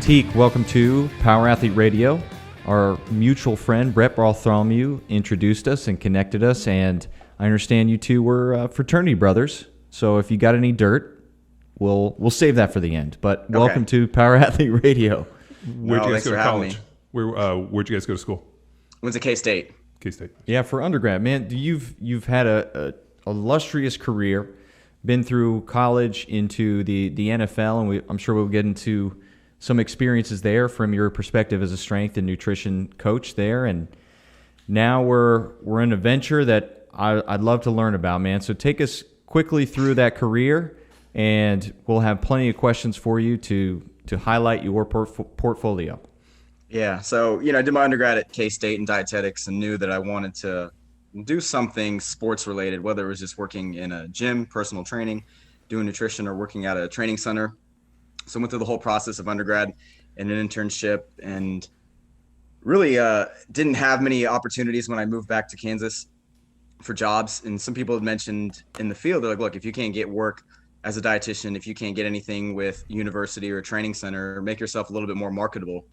Pratik, welcome to Power Athlete Radio. Our mutual friend, Brett Bartholomew, introduced us and connected us, and I understand you two were fraternity brothers. So if you got any dirt, we'll save that for the end. But welcome to Power Athlete Radio. Where'd you guys go to college? Where'd you guys go to school? Went to K-State. K-State. Yeah, for undergrad, man. You've had a illustrious career, been through college into the NFL, and I'm sure we'll get into some experiences there from your perspective as a strength and nutrition coach there. And now we're in a venture that I'd love to learn about, man. So take us quickly through that career, and we'll have plenty of questions for you to highlight your portfolio. Yeah, so I did my undergrad at K-State in dietetics and knew that I wanted to do something sports related, whether it was just working in a gym, personal training, doing nutrition, or working at a training center. So I went through the whole process of undergrad and an internship, and really didn't have many opportunities when I moved back to Kansas for jobs. And some people had mentioned in the field, they're like, look, if you can't get work as a dietitian, if you can't get anything with university or a training center, make yourself a little bit more marketable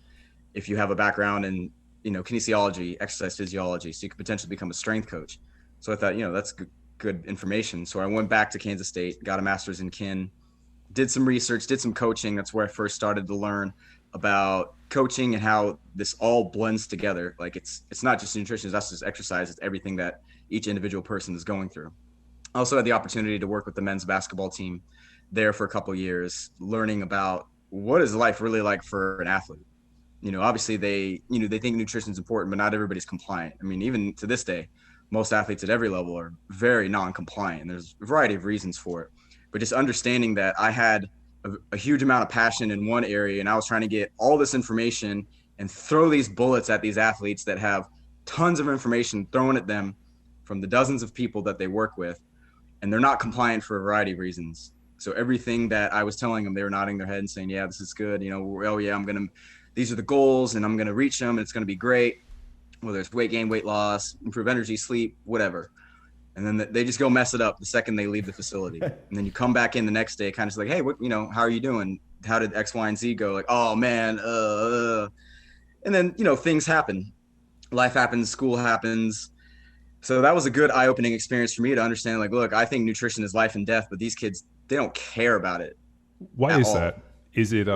if you have a background in kinesiology, exercise physiology, so you could potentially become a strength coach. So I thought, that's good information. So I went back to Kansas State, got a master's in kin, did some research, did some coaching. That's where I first started to learn about coaching and how this all blends together. Like it's not just nutrition, it's not just exercise, it's everything that each individual person is going through. I also had the opportunity to work with the men's basketball team there for a couple of years, learning about what is life really like for an athlete. Obviously they think nutrition is important, but not everybody's compliant. I mean, even to this day, most athletes at every level are very non-compliant, and there's a variety of reasons for it. But just understanding that I had a huge amount of passion in one area, and I was trying to get all this information and throw these bullets at these athletes that have tons of information thrown at them from the dozens of people that they work with, and they're not compliant for a variety of reasons. So everything that I was telling them, they were nodding their head and saying, yeah, this is good. Oh yeah, these are the goals and I'm going to reach them and it's going to be great. Whether it's weight gain, weight loss, improve energy, sleep, whatever. And then they just go mess it up the second they leave the facility. And then you come back in the next day, kind of like, hey, how are you doing? How did X, Y, and Z go? Like, oh man. And then, things happen. Life happens, school happens. So that was a good eye-opening experience for me to understand, like, look, I think nutrition is life and death, but these kids, they don't care about it. Why is that? Is it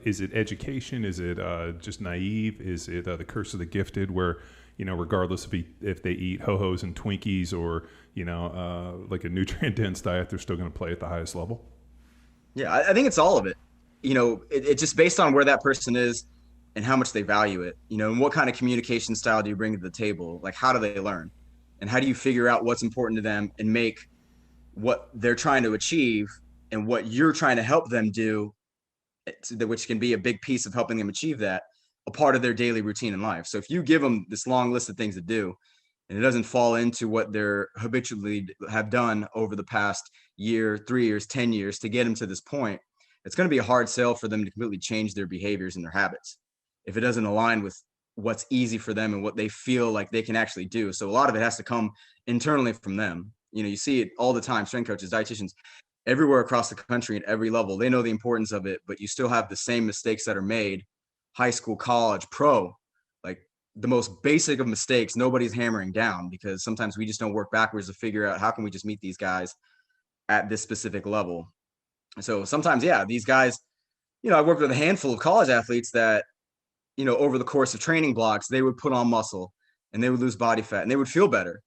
is it education? Is it just naive? Is it the curse of the gifted, where regardless if they eat ho-hos and Twinkies or like a nutrient dense diet, they're still going to play at the highest level? Yeah, I think it's all of it. It's just based on where that person is and how much they value it. And what kind of communication style do you bring to the table? Like, how do they learn, and how do you figure out what's important to them and make what they're trying to achieve and what you're trying to help them do, which can be a big piece of helping them achieve that, a part of their daily routine in life. So if you give them this long list of things to do, and it doesn't fall into what they're habitually have done over the past year, 3 years, 10 years to get them to this point, it's going to be a hard sell for them to completely change their behaviors and their habits if it doesn't align with what's easy for them and what they feel like they can actually do. So a lot of it has to come internally from them. You see it all the time, strength coaches, dietitians, everywhere across the country at every level. They know the importance of it, but you still have the same mistakes that are made, high school, college, pro, like the most basic of mistakes, nobody's hammering down, because sometimes we just don't work backwards to figure out how can we just meet these guys at this specific level. So sometimes, these guys, I worked with a handful of college athletes that, over the course of training blocks, they would put on muscle and they would lose body fat and they would feel better.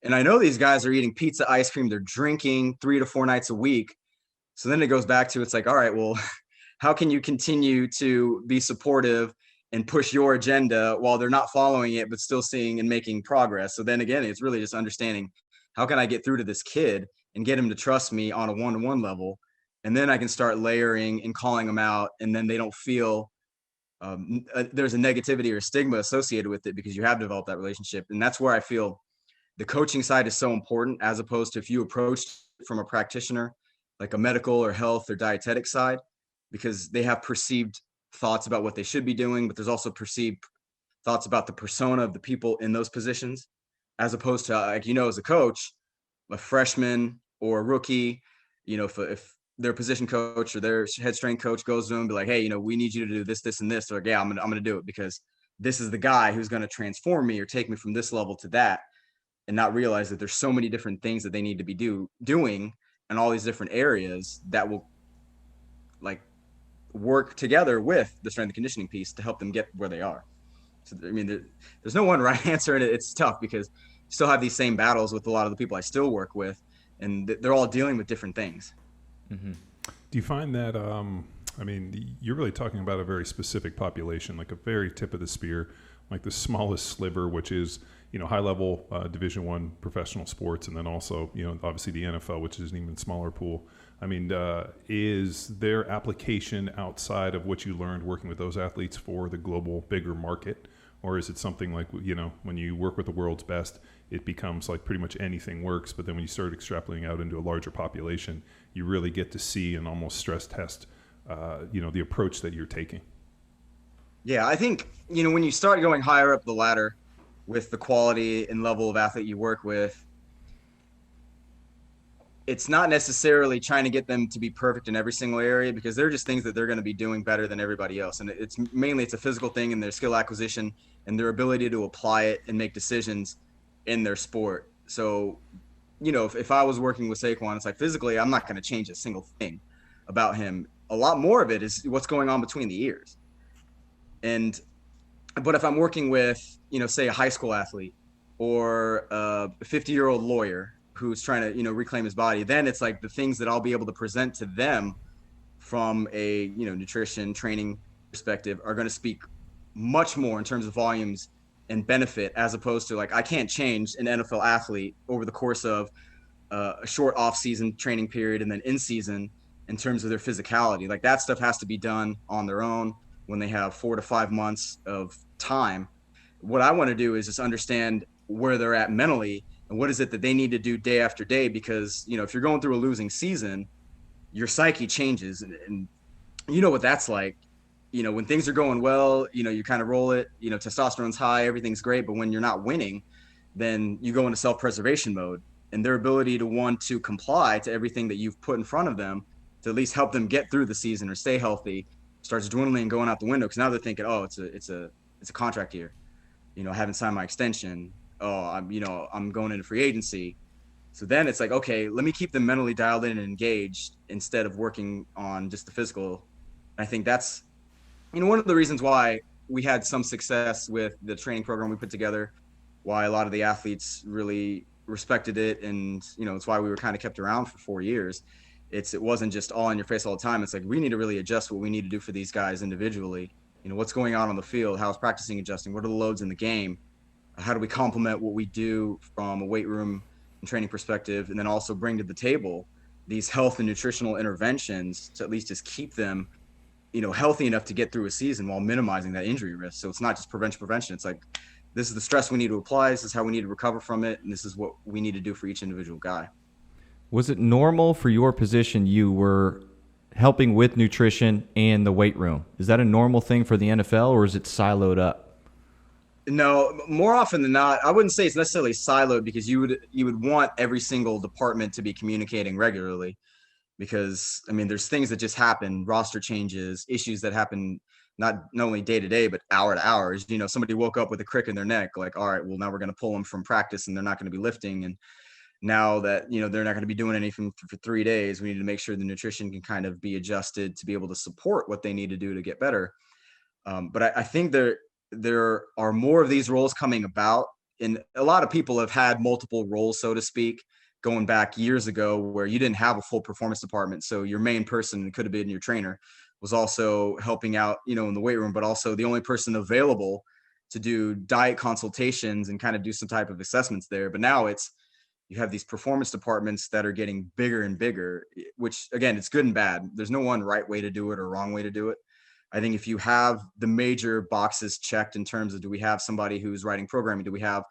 And I know these guys are eating pizza, ice cream, they're drinking 3 to 4 nights a week. So then it goes back to, it's like, all right, well, how can you continue to be supportive and push your agenda while they're not following it, but still seeing and making progress? So then again, it's really just understanding, how can I get through to this kid and get him to trust me on a one-to-one level? And then I can start layering and calling them out. And then they don't feel there's a negativity or a stigma associated with it, because you have developed that relationship. And that's where I feel the coaching side is so important, as opposed to if you approach it from a practitioner, like a medical or health or dietetic side, because they have perceived thoughts about what they should be doing, but there's also perceived thoughts about the persona of the people in those positions, as opposed to, like, as a coach, a freshman or a rookie, if their position coach or their head strength coach goes to them and be like, hey, we need you to do this, this, and this. They're like, yeah, I'm gonna do it because this is the guy who's going to transform me or take me from this level to that, and not realize that there's so many different things that they need to be doing in all these different areas that will like work together with the strength and conditioning piece to help them get where they are. So, I mean, there's no one right answer, and it's tough because you still have these same battles with a lot of the people I still work with, and they're all dealing with different things. Mm-hmm. Do you find that, I mean, you're really talking about a very specific population, like a very tip of the spear, like the smallest sliver, which is, high level Division I professional sports, and then also, obviously the NFL, which is an even smaller pool. I mean, is there application outside of what you learned working with those athletes for the global bigger market? Or is it something like, when you work with the world's best, it becomes like pretty much anything works, but then when you start extrapolating out into a larger population, you really get to see and almost stress test, the approach that you're taking? Yeah, I think, when you start going higher up the ladder with the quality and level of athlete you work with, it's not necessarily trying to get them to be perfect in every single area, because they're just things that they're going to be doing better than everybody else. And it's a physical thing in their skill acquisition and their ability to apply it and make decisions in their sport. So, if I was working with Saquon, it's like physically, I'm not going to change a single thing about him. A lot more of it is what's going on between the ears. But if I'm working with, say a high school athlete or a 50-year-old lawyer who's trying to, reclaim his body, then it's like the things that I'll be able to present to them from a, nutrition training perspective are going to speak much more in terms of volumes and benefit, as opposed to like, I can't change an NFL athlete over the course of a short off-season training period and then in season in terms of their physicality. Like that stuff has to be done on their own when they have 4 to 5 months of time. What I want to do is just understand where they're at mentally and what is it that they need to do day after day, because, if you're going through a losing season, your psyche changes, and you know what that's like. When things are going well, you kind of roll it, testosterone's high, everything's great. But when you're not winning, then you go into self-preservation mode, and their ability to want to comply to everything that you've put in front of them to at least help them get through the season or stay healthy starts dwindling and going out the window, because now they're thinking, oh, it's a contract year. I haven't signed my extension. Oh, I'm going into free agency. So then it's like, okay, let me keep them mentally dialed in and engaged instead of working on just the physical. I think that's, one of the reasons why we had some success with the training program we put together, why a lot of the athletes really respected it. And, it's why we were kind of kept around for 4 years. It wasn't just all in your face all the time. It's like, we need to really adjust what we need to do for these guys individually. What's going on the field, how's practicing adjusting, what are the loads in the game, how do we complement what we do from a weight room and training perspective, and then also bring to the table these health and nutritional interventions to at least just keep them, healthy enough to get through a season while minimizing that injury risk. So it's not just prevention. It's like, this is the stress we need to apply, this is how we need to recover from it, and this is what we need to do for each individual guy. Was it normal for your position, you were helping with nutrition and the weight room? Is that a normal thing for the NFL, or is it siloed up? No, more often than not, I wouldn't say it's necessarily siloed, because you would want every single department to be communicating regularly, because there's things that just happen, roster changes, issues that happen not only day to day, but hour to hours. Somebody woke up with a crick in their neck, like, all right, well, now we're going to pull them from practice and they're not going to be lifting. And now that, they're not going to be doing anything for 3 days, we need to make sure the nutrition can kind of be adjusted to be able to support what they need to do to get better. But I think there are more of these roles coming about, and a lot of people have had multiple roles, so to speak, going back years ago, where you didn't have a full performance department. So your main person could have been your trainer, was also helping out, in the weight room, but also the only person available to do diet consultations and kind of do some type of assessments there. But now you have these performance departments that are getting bigger and bigger, which again, it's good and bad. There's no one right way to do it or wrong way to do it. I think if you have the major boxes checked in terms of, do we have somebody who's writing programming? Do we have,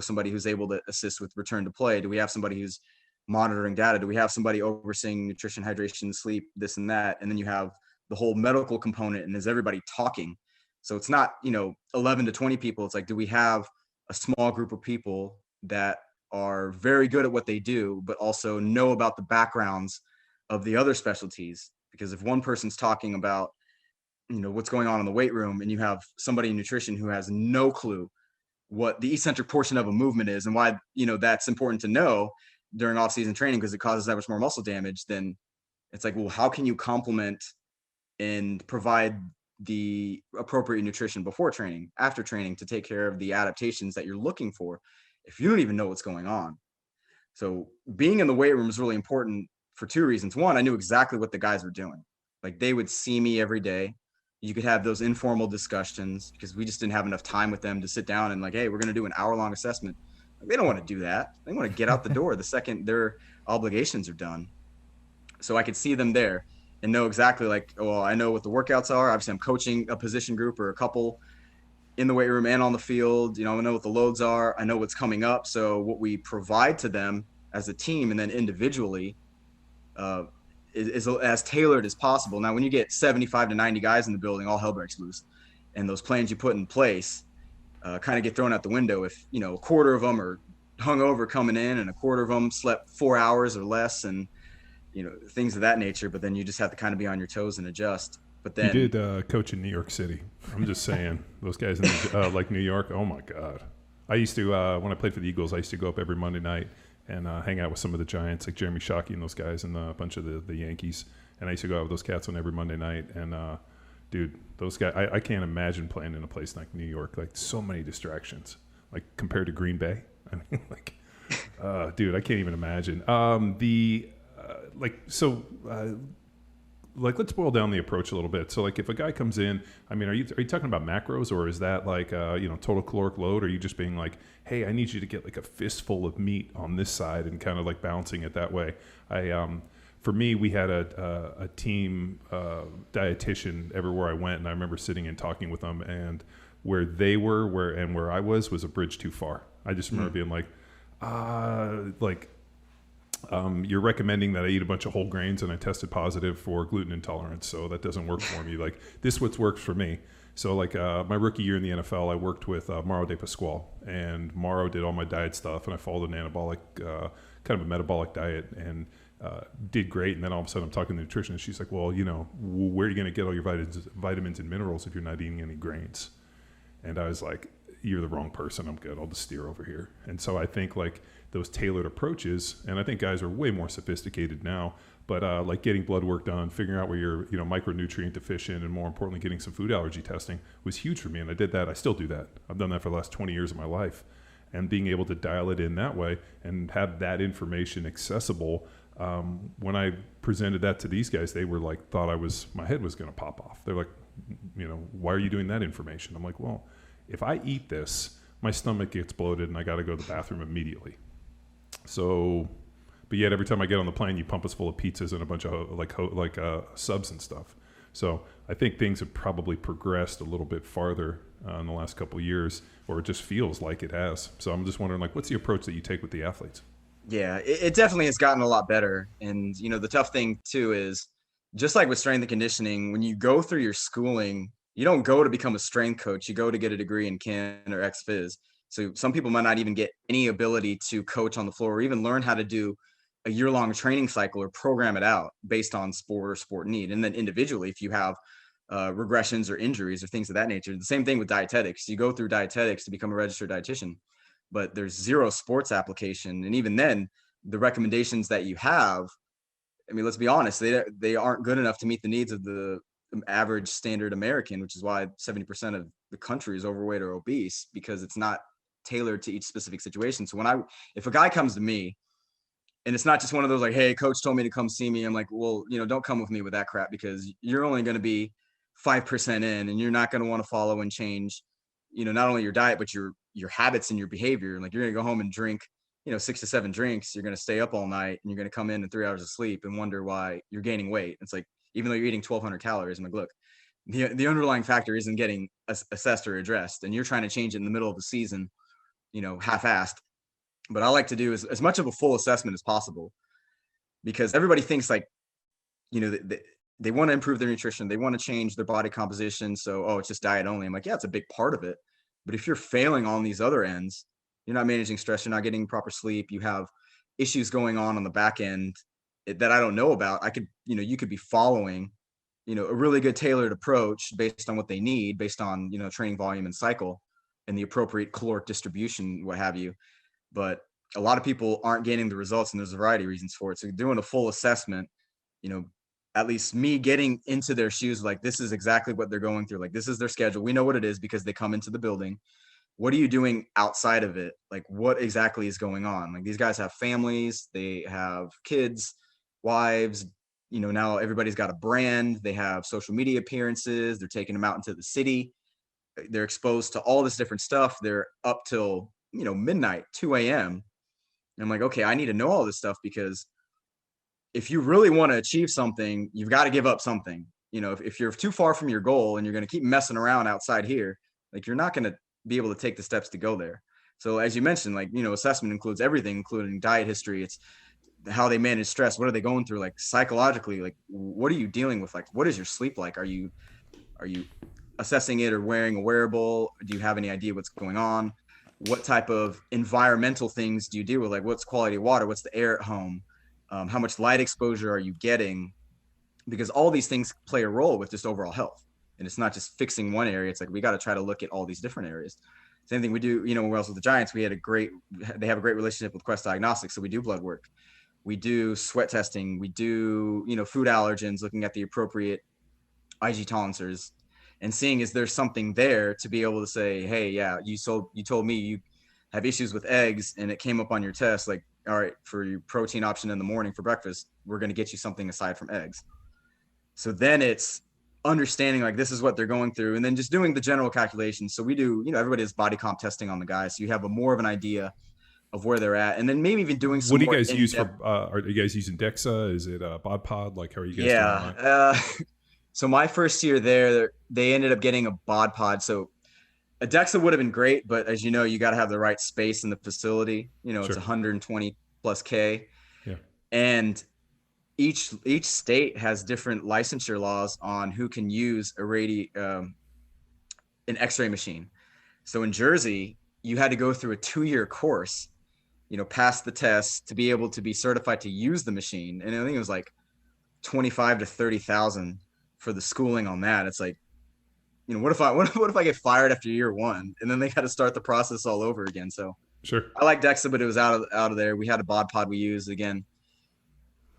somebody who's able to assist with return to play? Do we have somebody who's monitoring data? Do we have somebody overseeing nutrition, hydration, sleep, this and that? And then you have the whole medical component, and is everybody talking? So it's not, 11 to 20 people. It's like, do we have a small group of people that are very good at what they do, but also know about the backgrounds of the other specialties. Because if one person's talking about, what's going on in the weight room, and you have somebody in nutrition who has no clue what the eccentric portion of a movement is and why, that's important to know during off-season training because it causes that much more muscle damage, then it's like, well, how can you complement and provide the appropriate nutrition before training, after training, to take care of the adaptations that you're looking for if you don't even know what's going on? So being in the weight room is really important for two reasons. One, I knew exactly what the guys were doing. Like, they would see me every day. You could have those informal discussions because we just didn't have enough time with them to sit down and like, hey, we're going to do an hour-long assessment. Like, they don't want to do that. They want to get out the door the second their obligations are done. So I could see them there and know exactly, like, well, I know what the workouts are. Obviously, I'm coaching a position group or a couple in the weight room and on the field. I know what the loads are. I know what's coming up. So what we provide to them as a team and then individually is as tailored as possible. Now, when you get 75 to 90 guys in the building, all hell breaks loose. And those plans you put in place kind of get thrown out the window if, a quarter of them are hungover coming in and a quarter of them slept 4 hours or less and, things of that nature. But then you just have to kind of be on your toes and adjust. But then you did coach in New York City. I'm just saying, those guys in like New York, oh my God. I used to, when I played for the Eagles, I used to go up every Monday night and hang out with some of the Giants, like Jeremy Shockey and those guys, and a bunch of the Yankees. And I used to go out with those cats on every Monday night. And dude, those guys, I can't imagine playing in a place like New York. Like, so many distractions, like compared to Green Bay. I mean, like, dude, I can't even imagine. Let's boil down the approach a little bit. So, like, if a guy comes in, I mean, are you talking about macros, or is that like, total caloric load? Or are you just being like, hey, I need you to get like a fistful of meat on this side and kind of like balancing it that way? For me, we had a team dietitian everywhere I went, and I remember sitting and talking with them, and where they were, where I was a bridge too far. I just remember being like, you're recommending that I eat a bunch of whole grains, and I tested positive for gluten intolerance, so that doesn't work for me. Like, this what works for me. So, like, my rookie year in the NFL, I worked with Mauro De Pasquale, and Mauro did all my diet stuff, and I followed an anabolic, kind of a metabolic diet, and did great. And then all of a sudden I'm talking to the nutritionist. She's like, well, where are you going to get all your vitamins and minerals if you're not eating any grains? And I was like, you're the wrong person. I'm good. I'll just steer over here. And so I think, like, those tailored approaches, and I think guys are way more sophisticated now, but like getting blood work done, figuring out where you're, micronutrient deficient, and more importantly, getting some food allergy testing was huge for me. And I did that. I still do that. I've done that for the last 20 years of my life. And being able to dial it in that way and have that information accessible. When I presented that to these guys, they were like, my head was going to pop off. They're like, why are you doing that information? I'm like, well, if I eat this, my stomach gets bloated and I got to go to the bathroom immediately. So, but yet every time I get on the plane, you pump us full of pizzas and a bunch of subs and stuff. So I think things have probably progressed a little bit farther in the last couple of years, or it just feels like it has. So I'm just wondering, like, what's the approach that you take with the athletes? Yeah, it definitely has gotten a lot better. And, the tough thing too is, just like with strength and conditioning, when you go through your schooling, you don't go to become a strength coach. You go to get a degree in Kin or ex-phys. So some people might not even get any ability to coach on the floor or even learn how to do a year-long training cycle or program it out based on sport or sport need. And then individually, if you have regressions or injuries or things of that nature, the same thing with dietetics. You go through dietetics to become a registered dietitian, but there's zero sports application. And even then, the recommendations that you have, I mean, let's be honest, they aren't good enough to meet the needs of the average standard American, which is why 70% of the country is overweight or obese, because it's not tailored to each specific situation. So if a guy comes to me and it's not just one of those like, hey, coach told me to come see me, I'm like, well, don't come with me with that crap, because you're only going to be 5% in, and you're not going to want to follow and change, not only your diet, but your habits and your behavior. Like, you're going to go home and drink, 6 to 7 drinks. You're going to stay up all night, and you're going to come in 3 hours of sleep and wonder why you're gaining weight. It's like, even though you're eating 1,200 calories, I'm like, look, the underlying factor isn't getting assessed or addressed, and you're trying to change it in the middle of the season, half-assed. But I like to do as much of a full assessment as possible, because everybody thinks like, they want to improve their nutrition. They want to change their body composition. So, it's just diet only. I'm like, yeah, it's a big part of it. But if you're failing on these other ends, you're not managing stress, you're not getting proper sleep, you have issues going on the back end, that I don't know about, I could, you could be following, a really good tailored approach based on what they need, based on, training volume and cycle and the appropriate caloric distribution, what have you. But a lot of people aren't getting the results, and there's a variety of reasons for it. So doing a full assessment, you know, at least me getting into their shoes, like this is exactly what they're going through. Like this is their schedule. We know what it is because they come into the building. What are you doing outside of it? Like what exactly is going on? Like these guys have families, they have kids, wives, now everybody's got a brand, they have social media appearances, they're taking them out into the city. They're exposed to all this different stuff. They're up till, midnight, 2 a.m. And I'm like, okay, I need to know all this stuff, because if you really want to achieve something, you've got to give up something. If you're too far from your goal and you're going to keep messing around outside here, like you're not going to be able to take the steps to go there. So as you mentioned, like, assessment includes everything, including diet history. It's how they manage stress. What are they going through? Like psychologically, like what are you dealing with? Like, what is your sleep like? Are you assessing it or wearing a wearable? Do you have any idea what's going on? What type of environmental things do you deal with? Like what's quality of water? What's the air at home? How much light exposure are you getting? Because all these things play a role with just overall health. And it's not just fixing one area. It's like, we got to try to look at all these different areas. Same thing we do, when we was with the Giants, they have a great relationship with Quest Diagnostics. So we do blood work, we do sweat testing, we do, food allergens, looking at the appropriate IG tolerances and seeing, is there something there to be able to say, hey, yeah, you told me you have issues with eggs and it came up on your test. Like, all right, for your protein option in the morning for breakfast, we're going to get you something aside from eggs. So then it's understanding like this is what they're going through, and then just doing the general calculations. So we do, everybody does body comp testing on the guys, so you have more of an idea of where they're at, and then maybe even doing some. What do you guys use for? Are you guys using DEXA? Is it Bod Pod? Like, how are you guys doing that? So my first year there, they ended up getting a Bod Pod. So a DEXA would have been great, but as you know, you got to have the right space in the facility. It's 120 plus K. Yeah. And each state has different licensure laws on who can use an X-ray machine. So in Jersey, you had to go through a 2-year course, pass the test to be able to be certified to use the machine. And I think it was like 25 to 30,000 for the schooling on that. It's like, what if I get fired after year 1 and then they got to start the process all over again? So sure, I like DEXA, but it was out of there. We had a Bod Pod we used. Again,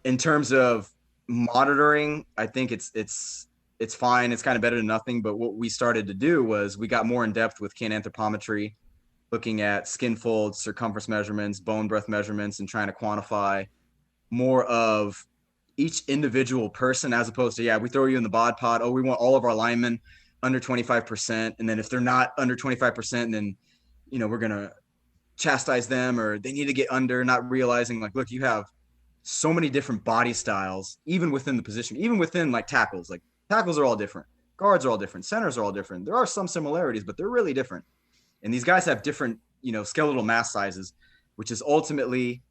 in terms of monitoring, I think it's fine. It's kind of better than nothing. But what we started to do was we got more in depth with Anthropometry, looking at skin folds, circumference measurements, bone breadth measurements, and trying to quantify more of each individual person, as opposed to, we throw you in the Bod Pod. Oh, we want all of our linemen under 25%. And then if they're not under 25%, then, we're going to chastise them, or they need to get under, not realizing like, look, you have so many different body styles, even within the position, even within like tackles. Like tackles are all different. Guards are all different. Centers are all different. There are some similarities, but they're really different. And these guys have different, skeletal mass sizes, which is ultimately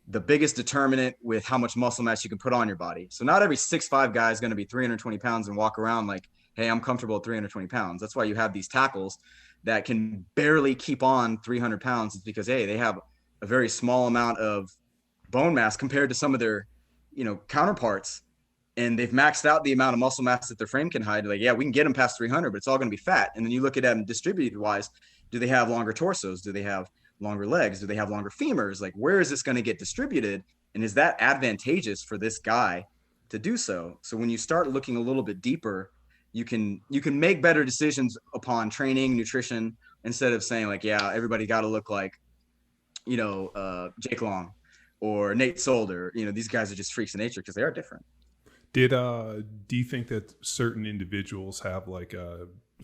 the biggest determinant with how much muscle mass you can put on your body. So not every 6'5" guy is going to be 320 pounds and walk around like, hey, I'm comfortable at 320 pounds. That's why you have these tackles that can barely keep on 300 pounds. It's because, hey, they have a very small amount of bone mass compared to some of their, counterparts. And they've maxed out the amount of muscle mass that their frame can hide. Like, we can get them past 300, but it's all going to be fat. And then you look at them distributed wise. Do they have longer torsos? Do they have longer legs? Do they have longer femurs? Like, where is this going to get distributed? And is that advantageous for this guy to do so? So when you start looking a little bit deeper, you can make better decisions upon training, nutrition, instead of saying like, everybody got to look like, Jake Long or Nate Solder. These guys are just freaks of nature because they are different. Do you think that certain individuals have like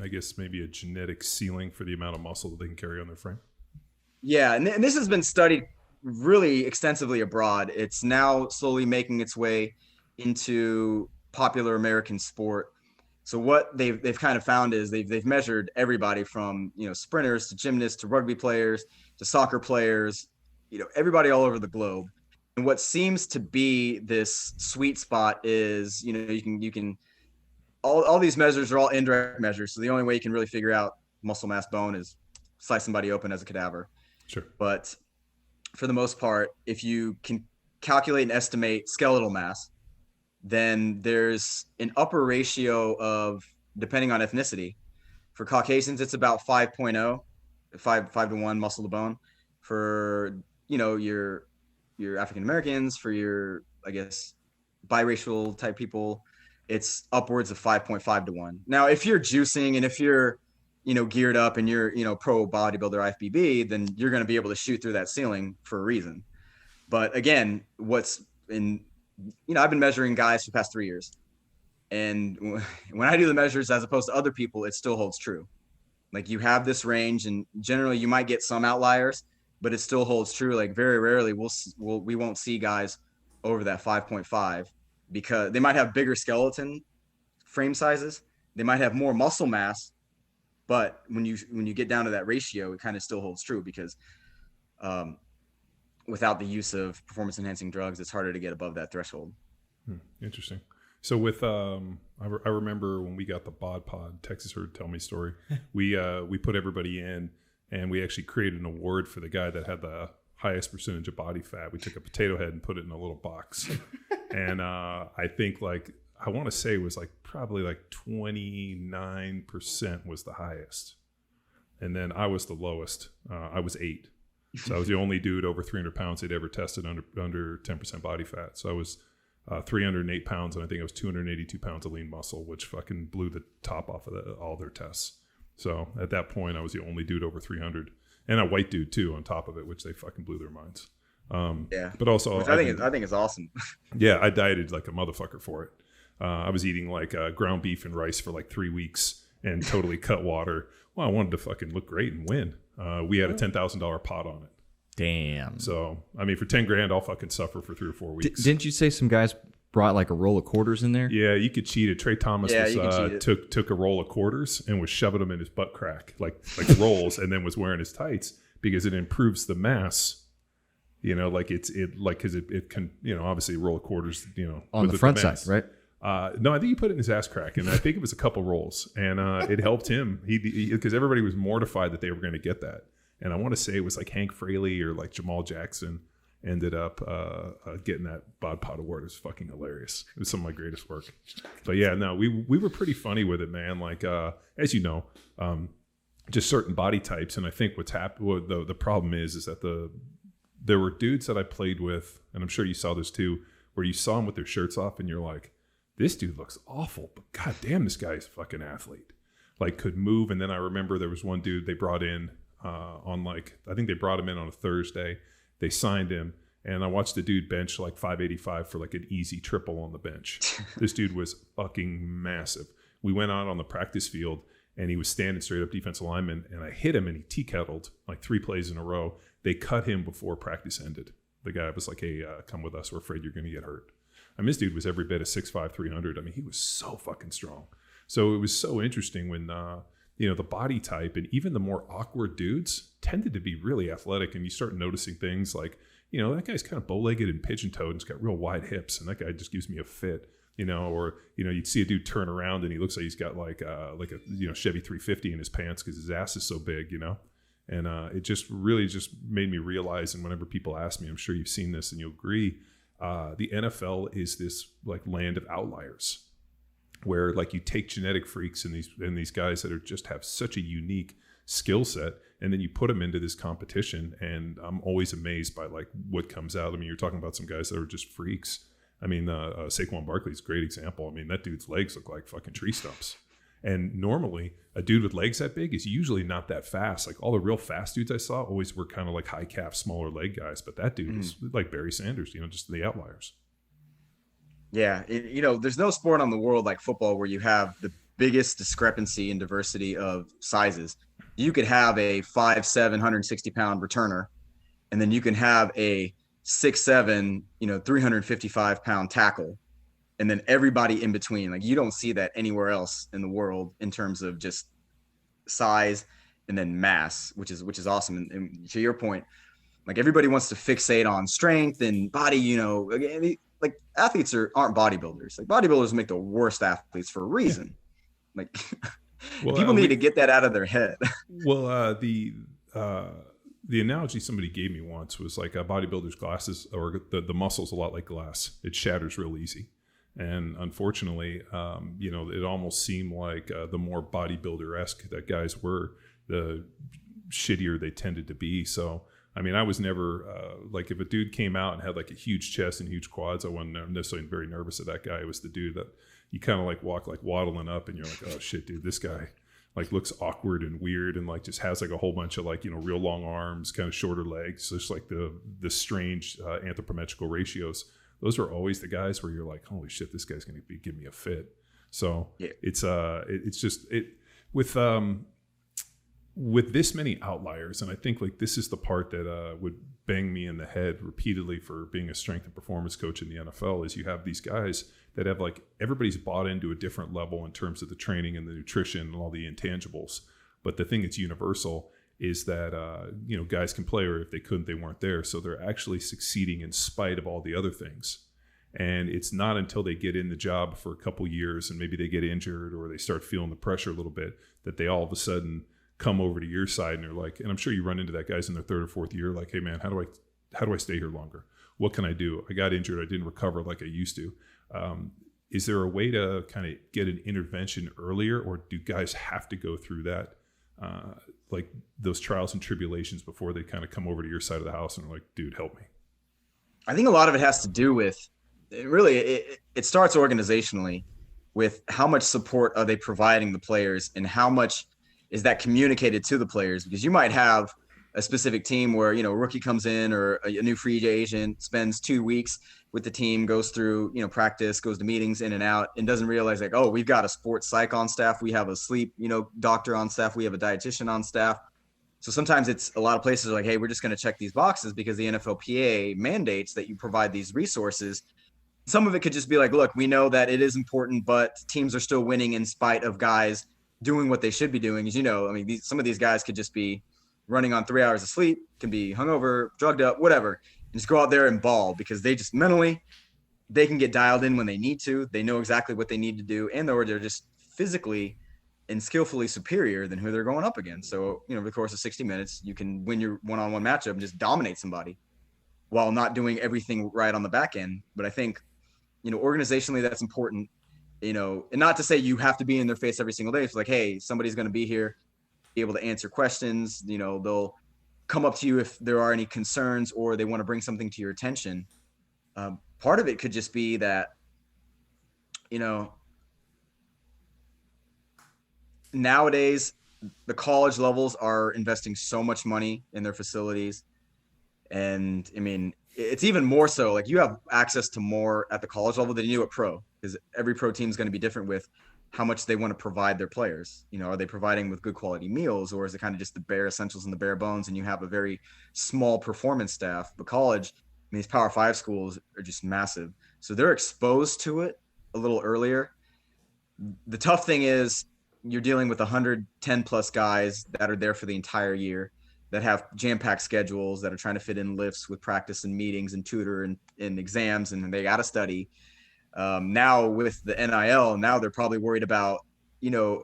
I guess maybe a genetic ceiling for the amount of muscle that they can carry on their frame? Yeah, and this has been studied really extensively abroad. It's now slowly making its way into popular American sport. So what they've kind of found is they've measured everybody from, sprinters to gymnasts to rugby players to soccer players, everybody all over the globe. And what seems to be this sweet spot is, you can all these measures are all indirect measures. So the only way you can really figure out muscle mass bone is slice somebody open as a cadaver. Sure. But for the most part, if you can calculate and estimate skeletal mass, then there's an upper ratio of, depending on ethnicity. For Caucasians, it's about 5.0, 5 to 1 muscle to bone. For, your African Americans, for your, I guess, biracial type people, it's upwards of 5.5 to 1. Now, if you're juicing and if you're, geared up and you're, pro bodybuilder IFBB, then you're going to be able to shoot through that ceiling for a reason. But again, I've been measuring guys for the past 3 years. And when I do the measures as opposed to other people, it still holds true. Like, you have this range, and generally you might get some outliers, but it still holds true. Like, very rarely we won't see guys over that 5.5, because they might have bigger skeleton frame sizes. They might have more muscle mass, but when you get down to that ratio, it kind of still holds true, because without the use of performance enhancing drugs, it's harder to get above that threshold. Interesting. So with I remember when we got the bod pod, Texas Herd Tell Me story, we put everybody in, and we actually created an award for the guy that had the highest percentage of body fat. We took a potato head and put it in a little box, and I think, like, I want to say it was like probably like 29% was the highest, and then I was the lowest. I was 8, so I was the only dude over 300 pounds they'd ever tested under 10% body fat. So I was 308 pounds, and I think it was 282 pounds of lean muscle, which fucking blew the top off of all their tests. So at that point, I was the only dude over 300, and a white dude too on top of it, which they fucking blew their minds. But also, which I think is awesome. Yeah, I dieted like a motherfucker for it. I was eating like ground beef and rice for like 3 weeks and totally cut water. Well, I wanted to fucking look great and win. We had a $10,000 pot on it. Damn. So, I mean, for 10 grand, I'll fucking suffer for 3 or 4 weeks. Didn't you say some guys brought like a roll of quarters in there? Yeah, you could cheat it. Trey Thomas took a roll of quarters and was shoving them in his butt crack, like rolls, and then was wearing his tights because it improves the mass. Like it can, obviously a roll of quarters, on the front side, right? No, I think he put it in his ass crack, and I think it was a couple rolls, and it helped him. He because everybody was mortified that they were going to get that. And I want to say it was like Hank Fraley or like Jamal Jackson ended up getting that bod pod award. It was fucking hilarious. It was some of my greatest work. But yeah, no, we were pretty funny with it, man. Like, as you know, just certain body types. And I think what's happened, the problem is that there were dudes that I played with, and I'm sure you saw this too, where you saw them with their shirts off and you're like, this dude looks awful, but god damn, this guy's a fucking athlete. Like, could move. And then I remember there was one dude they brought in, I think they brought him in on a Thursday. They signed him, and I watched the dude bench like 585 for like an easy triple on the bench. This dude was fucking massive. We went out on the practice field, and he was standing straight up defensive lineman, and I hit him, and he tea-kettled like 3 plays in a row. They cut him before practice ended. The guy was like, hey, come with us. We're afraid you're going to get hurt. I mean, this dude was every bit of 6'5", 300. I mean, he was so fucking strong. So it was so interesting when the body type and even the more awkward dudes tended to be really athletic, and you start noticing things like, that guy's kind of bow-legged and pigeon-toed and he's got real wide hips, and that guy just gives me a fit, or you'd see a dude turn around and he looks like he's got like a Chevy 350 in his pants because his ass is so big, and it just really just made me realize. And whenever people ask me, I'm sure you've seen this and you'll agree, the NFL is this like land of outliers, where like you take genetic freaks and these guys that just have such a unique skill set, and then you put them into this competition, and I'm always amazed by like what comes out. I mean, you're talking about some guys that are just freaks. I mean, Saquon Barkley's a great example. I mean, that dude's legs look like fucking tree stumps. And normally a dude with legs that big is usually not that fast. Like all the real fast dudes I saw always were kind of like high calf, smaller leg guys. But that dude is like Barry Sanders, just the outliers. Yeah. There's no sport on the world like football where you have the biggest discrepancy in diversity of sizes. You could have a 5'7", 160-pound returner, and then you can have a 6'7", 355-pound tackle. And then everybody in between. Like, you don't see that anywhere else in the world in terms of just size and then mass, which is awesome. And to your point, like, everybody wants to fixate on strength and body, like athletes aren't bodybuilders. Like, bodybuilders make the worst athletes for a reason. Like, people need to get that out of their head. Well, the analogy somebody gave me once was like a bodybuilder's glasses, or the muscle's a lot like glass. It shatters real easy. And unfortunately, it almost seemed like the more bodybuilder-esque that guys were, the shittier they tended to be. So, I mean, I was never like, if a dude came out and had like a huge chest and huge quads, I wasn't necessarily very nervous of that guy. It was the dude that you kind of like walk like waddling up and you're like, oh shit, dude, this guy like looks awkward and weird and like just has like a whole bunch of like, real long arms, kind of shorter legs. So it's like the strange anthropometrical ratios. Those are always the guys where you're like, holy shit, this guy's going to give me a fit. So yeah. It's just with this many outliers. And I think like this is the part that would bang me in the head repeatedly for being a strength and performance coach in the NFL, is you have these guys that have like, everybody's bought into a different level in terms of the training and the nutrition and all the intangibles. But the thing that's universal is that, guys can play, or if they couldn't, they weren't there. So they're actually succeeding in spite of all the other things. And it's not until they get in the job for a couple years and maybe they get injured or they start feeling the pressure a little bit, that they all of a sudden come over to your side and they're like, and I'm sure you run into that guys in their third or fourth year, like, hey man, how do I stay here longer? What can I do? I got injured. I didn't recover like I used to. Is there a way to kind of get an intervention earlier, or do guys have to go through that, like those trials and tribulations before they kind of come over to your side of the house and are like, dude, help me? I think a lot of it has to do with, it starts organizationally with how much support are they providing the players and how much is that communicated to the players. Because you might have a specific team where, a rookie comes in or a new free agent spends 2 weeks with the team, goes through, practice, goes to meetings in and out, and doesn't realize like, oh, we've got a sports psych on staff. We have a sleep, doctor on staff. We have a dietitian on staff. So sometimes it's a lot of places are like, hey, we're just going to check these boxes because the NFLPA mandates that you provide these resources. Some of it could just be like, look, we know that it is important, but teams are still winning in spite of guys doing what they should be doing. As some of these guys could just be running on 3 hours of sleep, can be hungover, drugged up, whatever, and just go out there and ball because they just mentally, they can get dialed in when they need to. They know exactly what they need to do, and they're just physically and skillfully superior than who they're going up against. So, over the course of 60 minutes, you can win your one-on-one matchup and just dominate somebody while not doing everything right on the back end. But I think, organizationally, that's important, and not to say you have to be in their face every single day. It's like, hey, somebody's going to be here, be able to answer questions. They'll come up to you if there are any concerns or they want to bring something to your attention. Part of it could just be that, nowadays the college levels are investing so much money in their facilities. And it's even more so like you have access to more at the college level than you do at pro, because every pro team is going to be different with how much they want to provide their players. Are they providing with good quality meals, or is it kind of just the bare essentials and the bare bones, and you have a very small performance staff? But college, these Power 5 schools are just massive. So they're exposed to it a little earlier. The tough thing is you're dealing with 110 plus guys that are there for the entire year, that have jam-packed schedules, that are trying to fit in lifts with practice and meetings and tutor and exams, and they got to study. Now with the NIL, now they're probably worried about,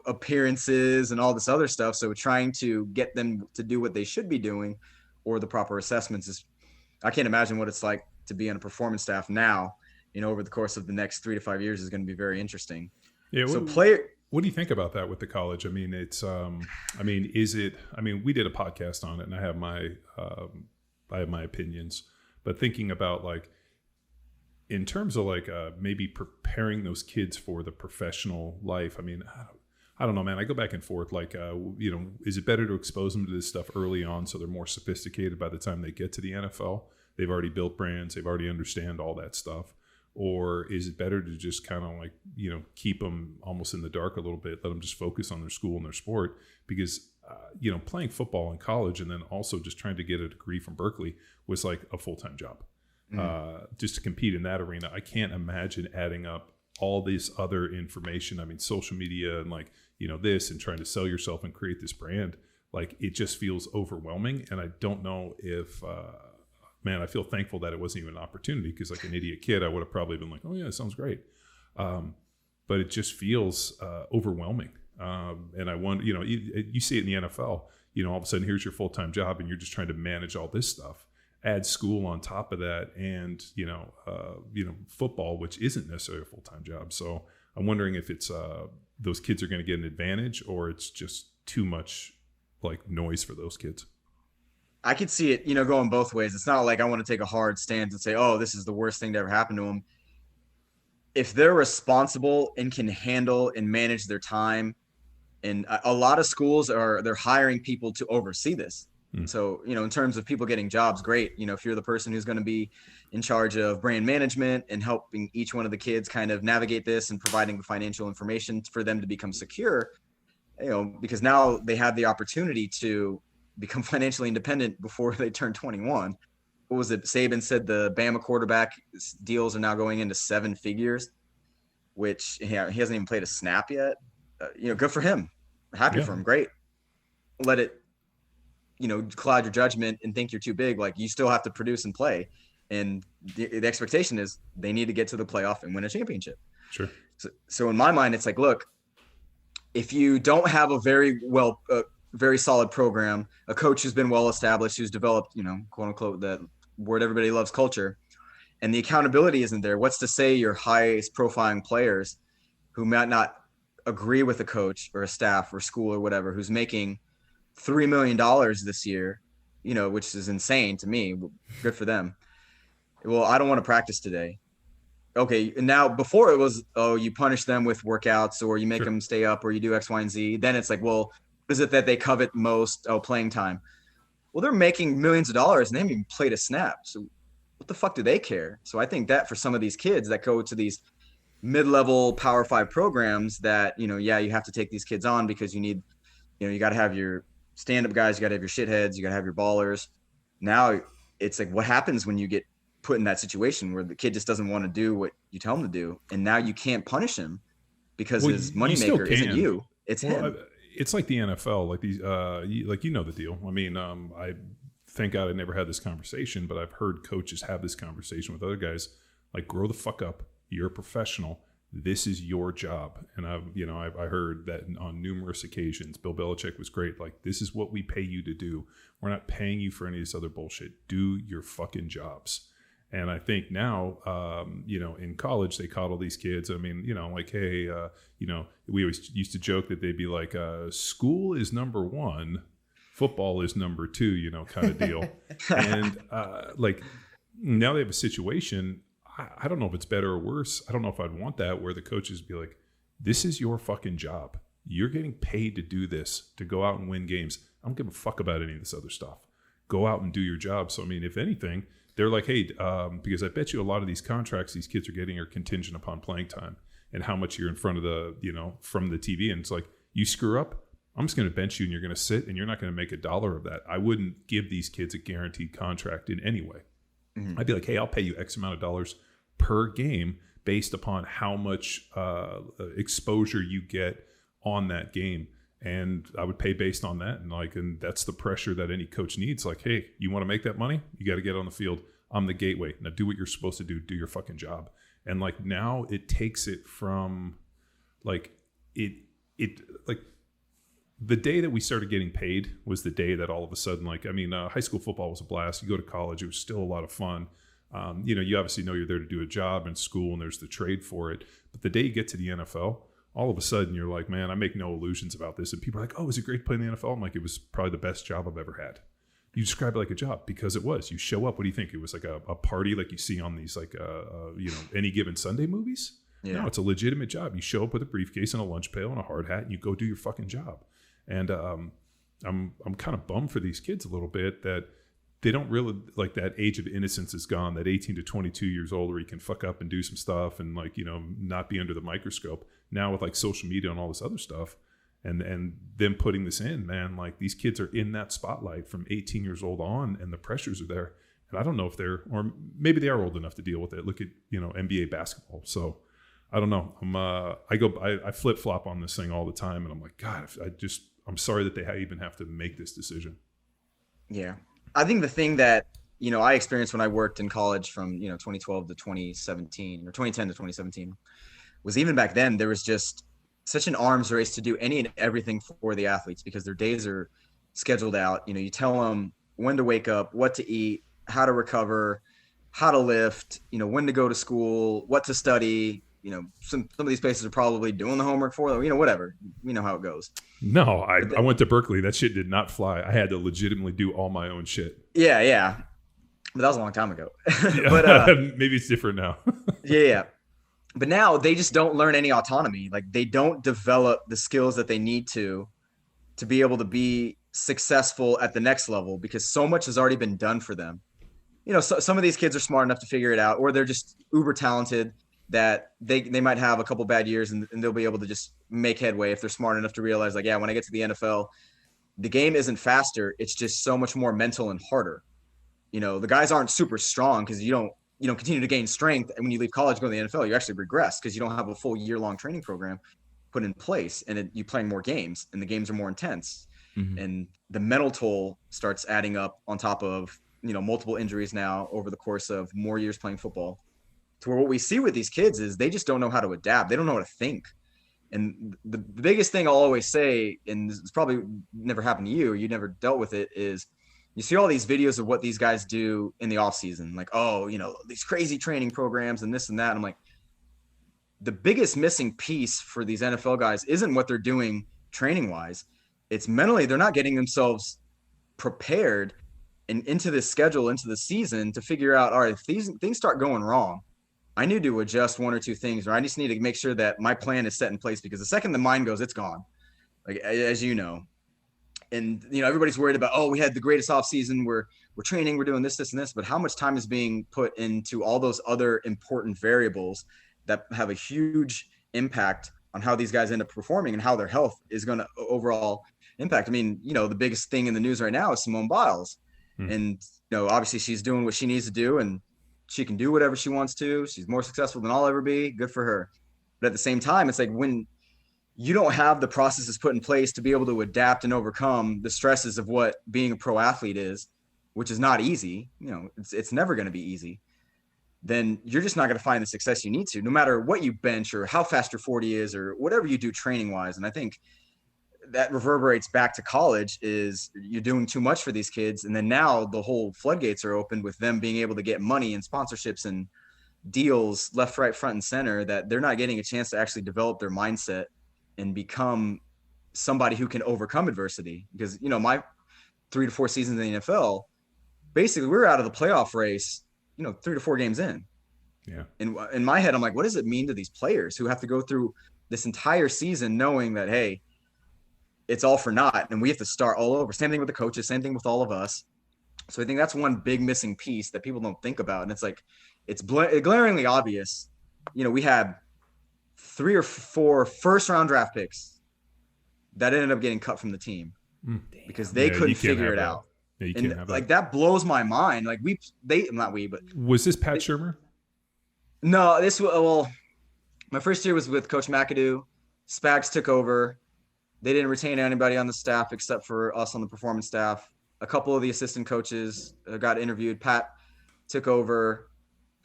appearances and all this other stuff. So trying to get them to do what they should be doing, or the proper assessments, is, I can't imagine what it's like to be on a performance staff now, over the course of the next 3 to 5 years is going to be very interesting. Yeah. What do you think about that with the college? It's, we did a podcast on it, and I have my opinions, but thinking about like, in terms of like maybe preparing those kids for the professional life, I don't know, man. I go back and forth. Like, is it better to expose them to this stuff early on so they're more sophisticated by the time they get to the NFL? They've already built brands. They've already understand all that stuff. Or is it better to just kind of like, keep them almost in the dark a little bit, let them just focus on their school and their sport? Because, playing football in college and then also just trying to get a degree from Berkeley was like a full-time job. Just to compete in that arena. I can't imagine adding up all this other information. Social media and like, this, and trying to sell yourself and create this brand. Like, it just feels overwhelming. And I don't know if, I feel thankful that it wasn't even an opportunity, because like an idiot kid, I would have probably been like, oh yeah, it sounds great. But it just feels overwhelming. And I wonder, you see it in the NFL. all of a sudden here's your full-time job and you're just trying to manage all this stuff. Add school on top of that, and football, which isn't necessarily a full-time job. So I'm wondering if it's those kids are going to get an advantage, or it's just too much like noise for those kids. I could see it, going both ways. It's not like I want to take a hard stance and say, oh, this is the worst thing to ever happen to them. If they're responsible and can handle and manage their time, and a lot of schools they're hiring people to oversee this. So, in terms of people getting jobs, great. If you're the person who's going to be in charge of brand management and helping each one of the kids kind of navigate this and providing the financial information for them to become secure, because now they have the opportunity to become financially independent before they turn 21. What was it? Saban said the Bama quarterback deals are now going into 7 figures, which he hasn't even played a snap yet. Good for him. Happy for him. Great. Let it, cloud your judgment and think you're too big. Like, you still have to produce and play. And the expectation is they need to get to the playoff and win a championship. Sure. So in my mind, it's like, look, if you don't have a very solid program, a coach who's been well established, who's developed, quote unquote, that word everybody loves, culture, and the accountability isn't there, what's to say your highest profiling players who might not agree with a coach or a staff or school or whatever, who's making $3 million this year, which is insane to me. Good for them. Well, I don't want to practice today. Okay. And now, before it was, you punish them with workouts, or you make them stay up, or you do X, Y, and Z. Then it's like, well, what is it that they covet most? Playing time. Well, they're making millions of dollars and they haven't even played a snap. So what the fuck do they care? So I think that for some of these kids that go to these mid-level Power 5 programs that, you have to take these kids on because you need, you got to have your stand-up guys, you got to have your shitheads, you got to have your ballers. Now it's like, what happens when you get put in that situation where the kid just doesn't want to do what you tell him to do, and now you can't punish him because his moneymaker isn't you, it's him. It's like the NFL, like these, the deal. I mean, I thank God I never had this conversation, but I've heard coaches have this conversation with other guys, like, grow the fuck up. You're a professional. This is your job. And I heard that on numerous occasions. Bill Belichick was great. Like, this is what we pay you to do. We're not paying you for any of this other bullshit. Do your fucking jobs. And I think now, in college, they coddle these kids. I mean, like, hey, we always used to joke that they'd be like, school is number 1, football is number 2, kind of deal. And like, now they have a situation. I don't know if it's better or worse. I don't know if I'd want that, where the coaches be like, this is your fucking job. You're getting paid to do this, to go out and win games. I don't give a fuck about any of this other stuff. Go out and do your job. So, I mean, if anything, they're like, hey, because I bet you a lot of these contracts these kids are getting are contingent upon playing time and how much you're in front of the, from the TV. And it's like, you screw up, I'm just going to bench you and you're going to sit and you're not going to make $1 of that. I wouldn't give these kids a guaranteed contract in any way. Mm-hmm. I'd be like, hey, I'll pay you X amount of dollars per game based upon how much exposure you get on that game. And I would pay based on that. And that's the pressure that any coach needs. Like, hey, you want to make that money? You got to get on the field. I'm the gateway. Now do what you're supposed to do. Do your fucking job. And like, now it takes it from like, like the day that we started getting paid was the day that all of a sudden, like, I mean, high school football was a blast. You go to college, it was still a lot of fun. You obviously know you're there to do a job in school and there's the trade for it. But the day you get to the NFL, all of a sudden you're like, man, I make no illusions about this. And people are like, oh, is it great playing in the NFL? I'm like, it was probably the best job I've ever had. You describe it like a job because it was. You show up. What do you think? It was like a party like you see on these like, Any Given Sunday movies? Yeah. No, it's a legitimate job. You show up with a briefcase and a lunch pail and a hard hat and you go do your fucking job. And I'm kind of bummed for these kids a little bit that they don't really, like, that age of innocence is gone, that 18 to 22 years old where you can fuck up and do some stuff and like, not be under the microscope. Now with like social media and all this other stuff and them putting this in, man, like these kids are in that spotlight from 18 years old on and the pressures are there. And I don't know if or maybe they are old enough to deal with it. Look at, NBA basketball. So I don't know. I flip flop on this thing all the time. And I'm like, God, I'm sorry that they even have to make this decision. Yeah. I think the thing that, I experienced when I worked in college from, 2012 to 2017 or 2010 to 2017 was even back then, there was just such an arms race to do any and everything for the athletes because their days are scheduled out. You tell them when to wake up, what to eat, how to recover, how to lift, when to go to school, what to study. Some of these places are probably doing the homework for them, whatever. You know how it goes. No, I went to Berkeley. That shit did not fly. I had to legitimately do all my own shit. Yeah. But that was a long time ago. Yeah. But maybe it's different now. yeah. But now they just don't learn any autonomy. Like they don't develop the skills that they need to be able to be successful at the next level, because so much has already been done for them. So some of these kids are smart enough to figure it out, or they're just uber talented that they might have a couple bad years and they'll be able to just make headway if they're smart enough to realize, like, yeah, when I get to the NFL, the game isn't faster. It's just so much more mental and harder. The guys aren't super strong because you don't continue to gain strength. And when you leave college, go to the NFL, you actually regress because you don't have a full year-long training program put in place, and you playing more games, and the games are more intense. Mm-hmm. And the mental toll starts adding up on top of, multiple injuries now over the course of more years playing football, to where what we see with these kids is they just don't know how to adapt. They don't know how to think. And the biggest thing I'll always say, and it's probably never happened to you, or you never dealt with it, is you see all these videos of what these guys do in the off season, like, oh, these crazy training programs and this and that. And I'm like, the biggest missing piece for these NFL guys isn't what they're doing training wise. It's mentally, they're not getting themselves prepared and into this schedule, into the season, to figure out, all right, if these things start going wrong, I need to adjust one or two things, or I just need to make sure that my plan is set in place, because the second the mind goes, it's gone. Like, as you know. And, everybody's worried about, oh, we had the greatest off season. We're training, we're doing this, and this, but how much time is being put into all those other important variables that have a huge impact on how these guys end up performing and how their health is going to overall impact. I mean, the biggest thing in the news right now is Simone Biles. And, obviously she's doing what she needs to do, and she can do whatever she wants to. She's more successful than I'll ever be. Good for her. But at the same time, it's like, when you don't have the processes put in place to be able to adapt and overcome the stresses of what being a pro athlete is, which is not easy, it's never going to be easy, then you're just not going to find the success you need to, no matter what you bench or how fast your 40 is or whatever you do training wise. And I think that reverberates back to college, is you're doing too much for these kids. And then now the whole floodgates are open with them being able to get money and sponsorships and deals left, right, front, and center, that they're not getting a chance to actually develop their mindset and become somebody who can overcome adversity. Because, my 3 to 4 seasons in the NFL, basically we were out of the playoff race, 3 to 4 games in. Yeah. And in my head, I'm like, what does it mean to these players who have to go through this entire season knowing that, hey, it's all for naught, and we have to start all over? Same thing with the coaches, same thing with all of us. So I think that's one big missing piece that people don't think about. And it's like, it's glaringly obvious. We had 3 or 4 first-round draft picks that ended up getting cut from the team because they couldn't figure it out. Yeah, you can't have like that blows my mind. Like but was this Pat Shurmur? No, my first year was with Coach McAdoo. Spags took over. They didn't retain anybody on the staff except for us on the performance staff. A couple of the assistant coaches got interviewed. Pat took over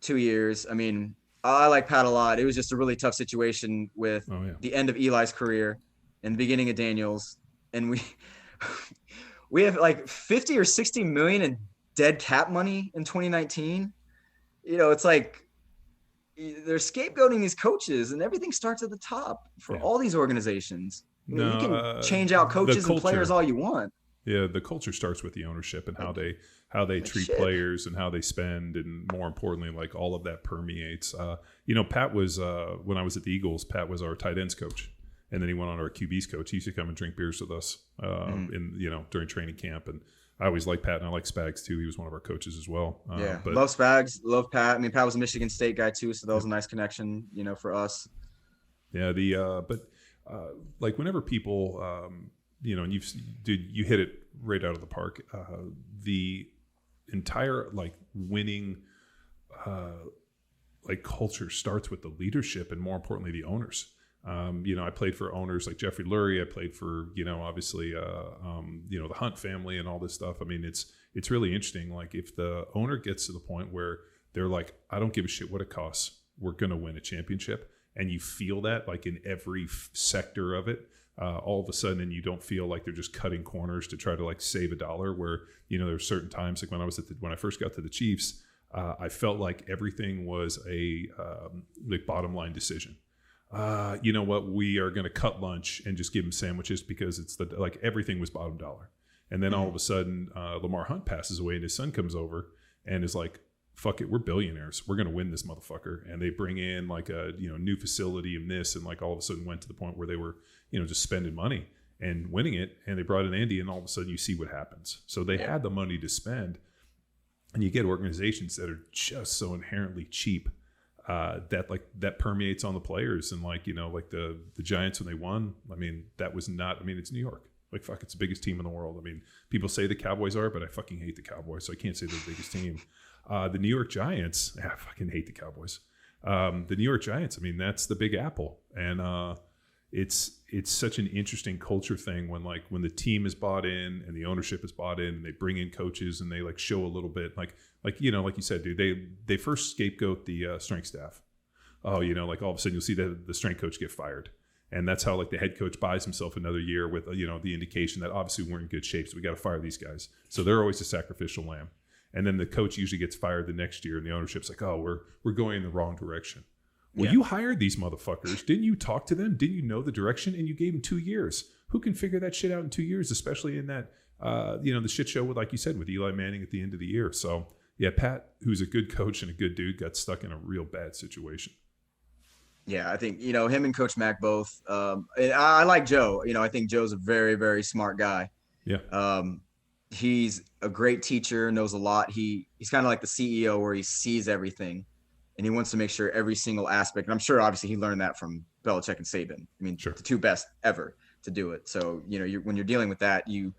2 years. I mean, I like Pat a lot. It was just a really tough situation with the end of Eli's career and the beginning of Daniel's. And we have like 50 or 60 million in dead cap money in 2019. It's like they're scapegoating these coaches, and everything starts at the top for all these organizations. You can change out coaches and players all you want. Yeah, the culture starts with the ownership and how they treat players and how they spend, and more importantly, like all of that permeates. Pat was when I was at the Eagles, Pat was our tight ends coach, and then he went on our QB's coach. He used to come and drink beers with us during training camp, and I always liked Pat, and I like Spags too. He was one of our coaches as well. Love Spags, love Pat. I mean, Pat was a Michigan State guy too, so that was a nice connection, for us. Yeah, like whenever people, and you hit it right out of the park. The entire winning, culture starts with the leadership, and more importantly, the owners. I played for owners like Jeffrey Lurie. I played for, obviously, the Hunt family and all this stuff. I mean, it's really interesting. Like, if the owner gets to the point where they're like, I don't give a shit what it costs, we're going to win a championship. And you feel that like in every sector of it, all of a sudden, and you don't feel like they're just cutting corners to try to like save a dollar. Where there's certain times like when I first got to the Chiefs, I felt like everything was a like bottom line decision. You know what? We are going to cut lunch and just give them sandwiches because it's like everything was bottom dollar. And then all of a sudden, Lamar Hunt passes away and his son comes over and is like, fuck it, we're billionaires. We're going to win this motherfucker. And they bring in like a, new facility and this, and like all of a sudden went to the point where they were, just spending money and winning it. And they brought in Andy, and all of a sudden you see what happens. So they had the money to spend, and you get organizations that are just so inherently cheap that permeates on the players. And like, like the Giants, when they won, I mean, it's New York. Like, fuck, it's the biggest team in the world. I mean, people say the Cowboys are, but I fucking hate the Cowboys, so I can't say they're the biggest team. The New York Giants, I fucking hate the Cowboys. The New York Giants, I mean, that's the Big Apple. And it's such an interesting culture thing when the team is bought in and the ownership is bought in, and they bring in coaches and they like show a little bit like you said, dude, they first scapegoat the strength staff. Oh, like all of a sudden you'll see the strength coach get fired. And that's how like the head coach buys himself another year with, the indication that obviously we're in good shape, so we got to fire these guys. So they're always a sacrificial lamb. And then the coach usually gets fired the next year, and the ownership's like, oh, we're going in the wrong direction. Well, you hired these motherfuckers. Didn't you talk to them? Didn't you know the direction? And you gave them 2 years. Who can figure that shit out in 2 years, especially in that, the shit show with, like you said, with Eli Manning at the end of the year. So, yeah, Pat, who's a good coach and a good dude, got stuck in a real bad situation. Yeah, I think, him and Coach Mack both. And I like Joe. I think Joe's a very, very smart guy. Yeah. He's a great teacher, knows a lot. He's kind of like the CEO where he sees everything, and he wants to make sure every single aspect. And I'm sure, obviously, he learned that from Belichick and Saban. I mean, sure. The two best ever to do it. So, when you're dealing with that, you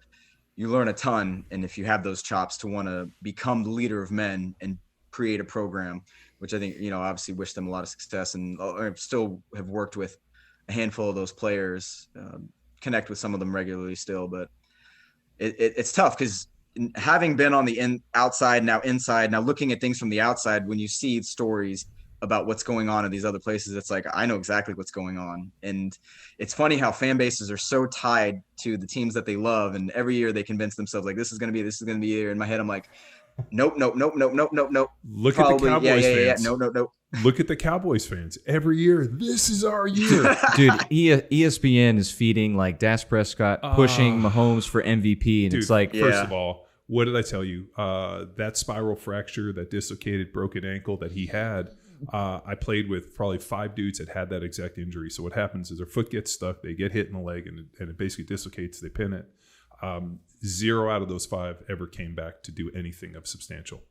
learn a ton. And if you have those chops to want to become the leader of men and create a program, which I think, obviously wish them a lot of success, and I still have worked with a handful of those players, connect with some of them regularly still, but it's tough because having been on the outside, now inside, now looking at things from the outside, when you see stories about what's going on in these other places, it's like, I know exactly what's going on. And it's funny how fan bases are so tied to the teams that they love. And every year they convince themselves like, this is going to be here. In my head, I'm like, nope. Look at the Cowboys fans. Nope. Look at the Cowboys fans. Every year, this is our year. Dude, ESPN is feeding like Dak Prescott pushing Mahomes for MVP. And dude, it's like, first of all, what did I tell you? That spiral fracture, that dislocated broken ankle that he had, I played with probably 5 dudes that had that exact injury. So what happens is their foot gets stuck, they get hit in the leg, and it basically dislocates, they pin it. 0 out of those 5 ever came back to do anything of substantial.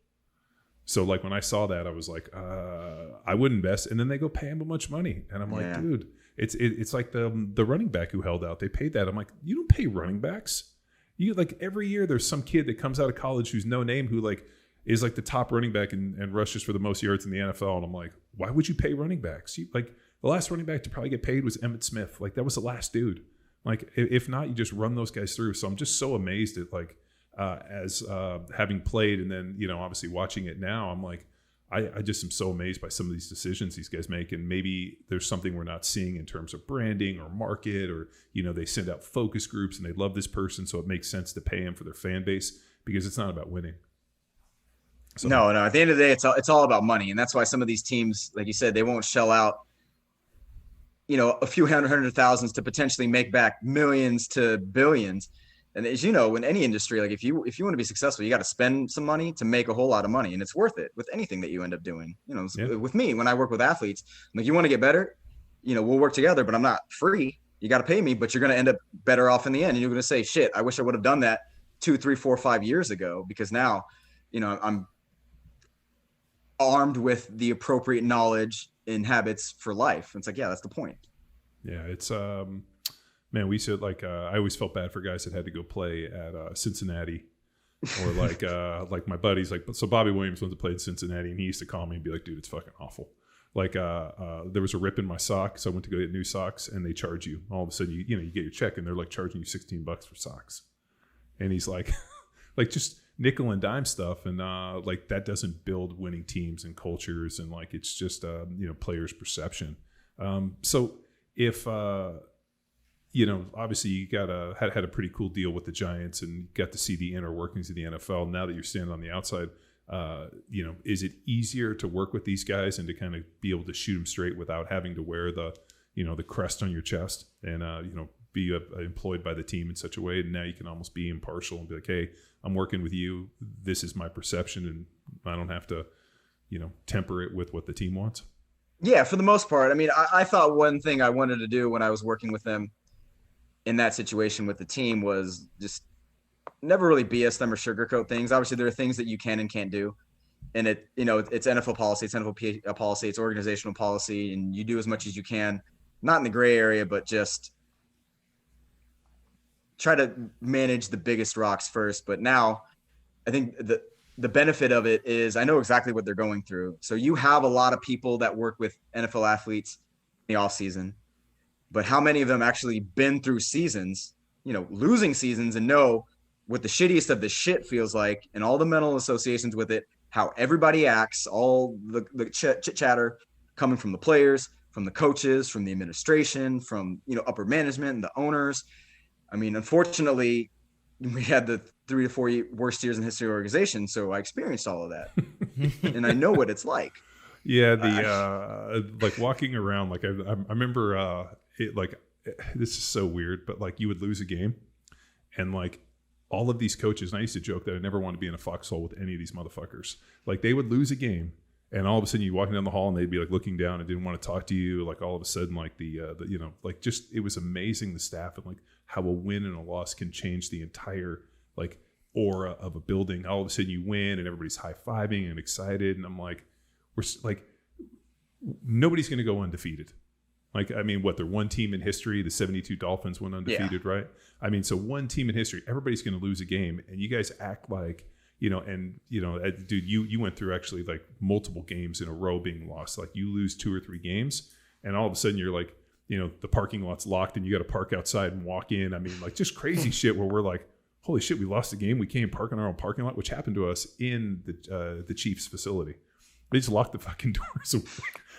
So like when I saw that, I was like, I would invest. And then they go pay him a bunch of money. And I'm like, dude, it's like the running back who held out. They paid that. I'm like, you don't pay running backs. You like every year there's some kid that comes out of college who's no name who like is like the top running back and rushes for the most yards in the NFL. And I'm like, why would you pay running backs? Like the last running back to probably get paid was Emmitt Smith. Like that was the last dude. Like if not, you just run those guys through. So I'm just so amazed at like as having played and then obviously watching it now, I'm like I just am so amazed by some of these decisions these guys make, and maybe there's something we're not seeing in terms of branding or market, or they send out focus groups and they love this person, so it makes sense to pay him for their fan base because it's not about winning. So, no. At the end of the day, it's all about money, and that's why some of these teams, like you said, they won't shell out a few hundred thousands to potentially make back millions to billions. And as you know, in any industry, like if you want to be successful, you got to spend some money to make a whole lot of money, and it's worth it with anything that you end up doing. With me, when I work with athletes, I'm like, you want to get better, we'll work together, but I'm not free. You got to pay me, but you're going to end up better off in the end. And you're going to say, shit, I wish I would have done that 2, 3, 4, 5 years ago, because now, I'm armed with the appropriate knowledge and habits for life. And it's like, yeah, that's the point. Yeah, it's man, we said like I always felt bad for guys that had to go play at Cincinnati, or like my buddies, like, so Bobby Williams went to play in Cincinnati, and he used to call me and be like, dude, it's fucking awful. Like there was a rip in my sock, so I went to go get new socks, and they charge you. All of a sudden, you get your check, and they're like charging you $16 for socks, and he's like, like just nickel and dime stuff, and like that doesn't build winning teams and cultures, and like it's just players' perception. So if obviously you had a pretty cool deal with the Giants and got to see the inner workings of the NFL. Now that you're standing on the outside, is it easier to work with these guys and to kind of be able to shoot them straight without having to wear the crest on your chest and, be employed by the team in such a way? And now you can almost be impartial and be like, hey, I'm working with you. This is my perception, and I don't have to, temper it with what the team wants. Yeah, for the most part. I mean, I thought one thing I wanted to do when I was working with them in that situation with the team was just never really BS them or sugarcoat things. Obviously, there are things that you can and can't do. And it's NFL policy, it's NFL policy, it's organizational policy, and you do as much as you can, not in the gray area, but just try to manage the biggest rocks first. But now I think the benefit of it is I know exactly what they're going through. So you have a lot of people that work with NFL athletes in the off season, but how many of them actually been through seasons, losing seasons, and know what the shittiest of the shit feels like and all the mental associations with it, how everybody acts, all the chit chatter coming from the players, from the coaches, from the administration, from, upper management and the owners. I mean, unfortunately, we had the 3 to 4 worst years in history of the organization. So I experienced all of that and I know what it's like. Yeah. Like walking around, like I remember this is so weird, but like you would lose a game and like all of these coaches, and I used to joke that I never want to be in a foxhole with any of these motherfuckers. Like they would lose a game and all of a sudden you walking down the hall and they'd be like looking down and didn't want to talk to you. Like all of a sudden, like it was amazing, the staff, and like how a win and a loss can change the entire like aura of a building. All of a sudden you win and everybody's high-fiving and excited. And I'm like, nobody's going to go undefeated. Like, I mean, they're one team in history. The 72 Dolphins went undefeated, yeah. Right? I mean, so one team in history, everybody's going to lose a game. And you guys act like, dude, you went through actually like multiple games in a row being lost. Like you lose 2 or 3 games and all of a sudden you're like, the parking lot's locked and you got to park outside and walk in. I mean, like just crazy shit where we're like, holy shit, we lost the game. We can't park in our own parking lot, which happened to us in the Chiefs facility. They just locked the fucking doors.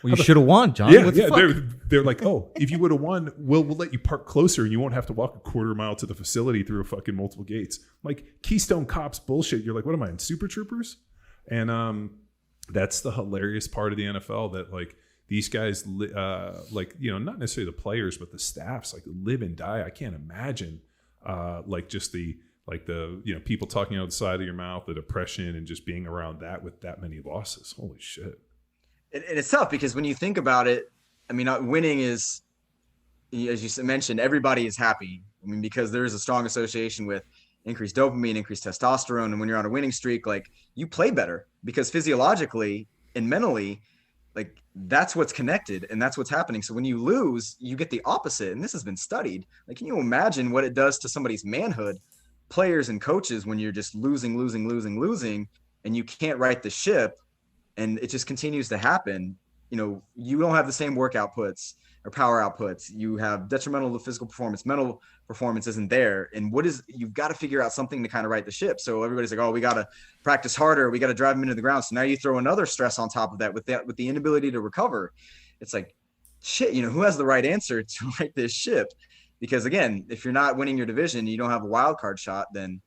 Well, you should have won, John. Yeah, they're like, oh, if you would have won, we'll let you park closer and you won't have to walk a quarter mile to the facility through a fucking multiple gates. Like Keystone Cops bullshit. You're like, what am I in Super Troopers? And that's the hilarious part of the NFL that like these guys, not necessarily the players, but the staffs like live and die. I can't imagine just the people talking out the side of your mouth, the depression, and just being around that with that many losses. Holy shit. And it's tough because when you think about it, I mean, winning is, as you mentioned, everybody is happy. I mean, because there is a strong association with increased dopamine, increased testosterone. And when you're on a winning streak, like you play better because physiologically and mentally, like that's what's connected and that's what's happening. So when you lose, you get the opposite. And this has been studied. Like, can you imagine what it does to somebody's manhood, players and coaches, when you're just losing, and you can't right the ship? And it just continues to happen. You don't have the same work outputs or power outputs. You have detrimental to physical performance. Mental performance isn't there. And you've got to figure out something to kind of right the ship. So everybody's like, oh, we got to practice harder. We got to drive them into the ground. So now you throw another stress on top of that with the inability to recover. It's like, shit, who has the right answer to right this ship? Because again, if you're not winning your division, you don't have a wild card shot, then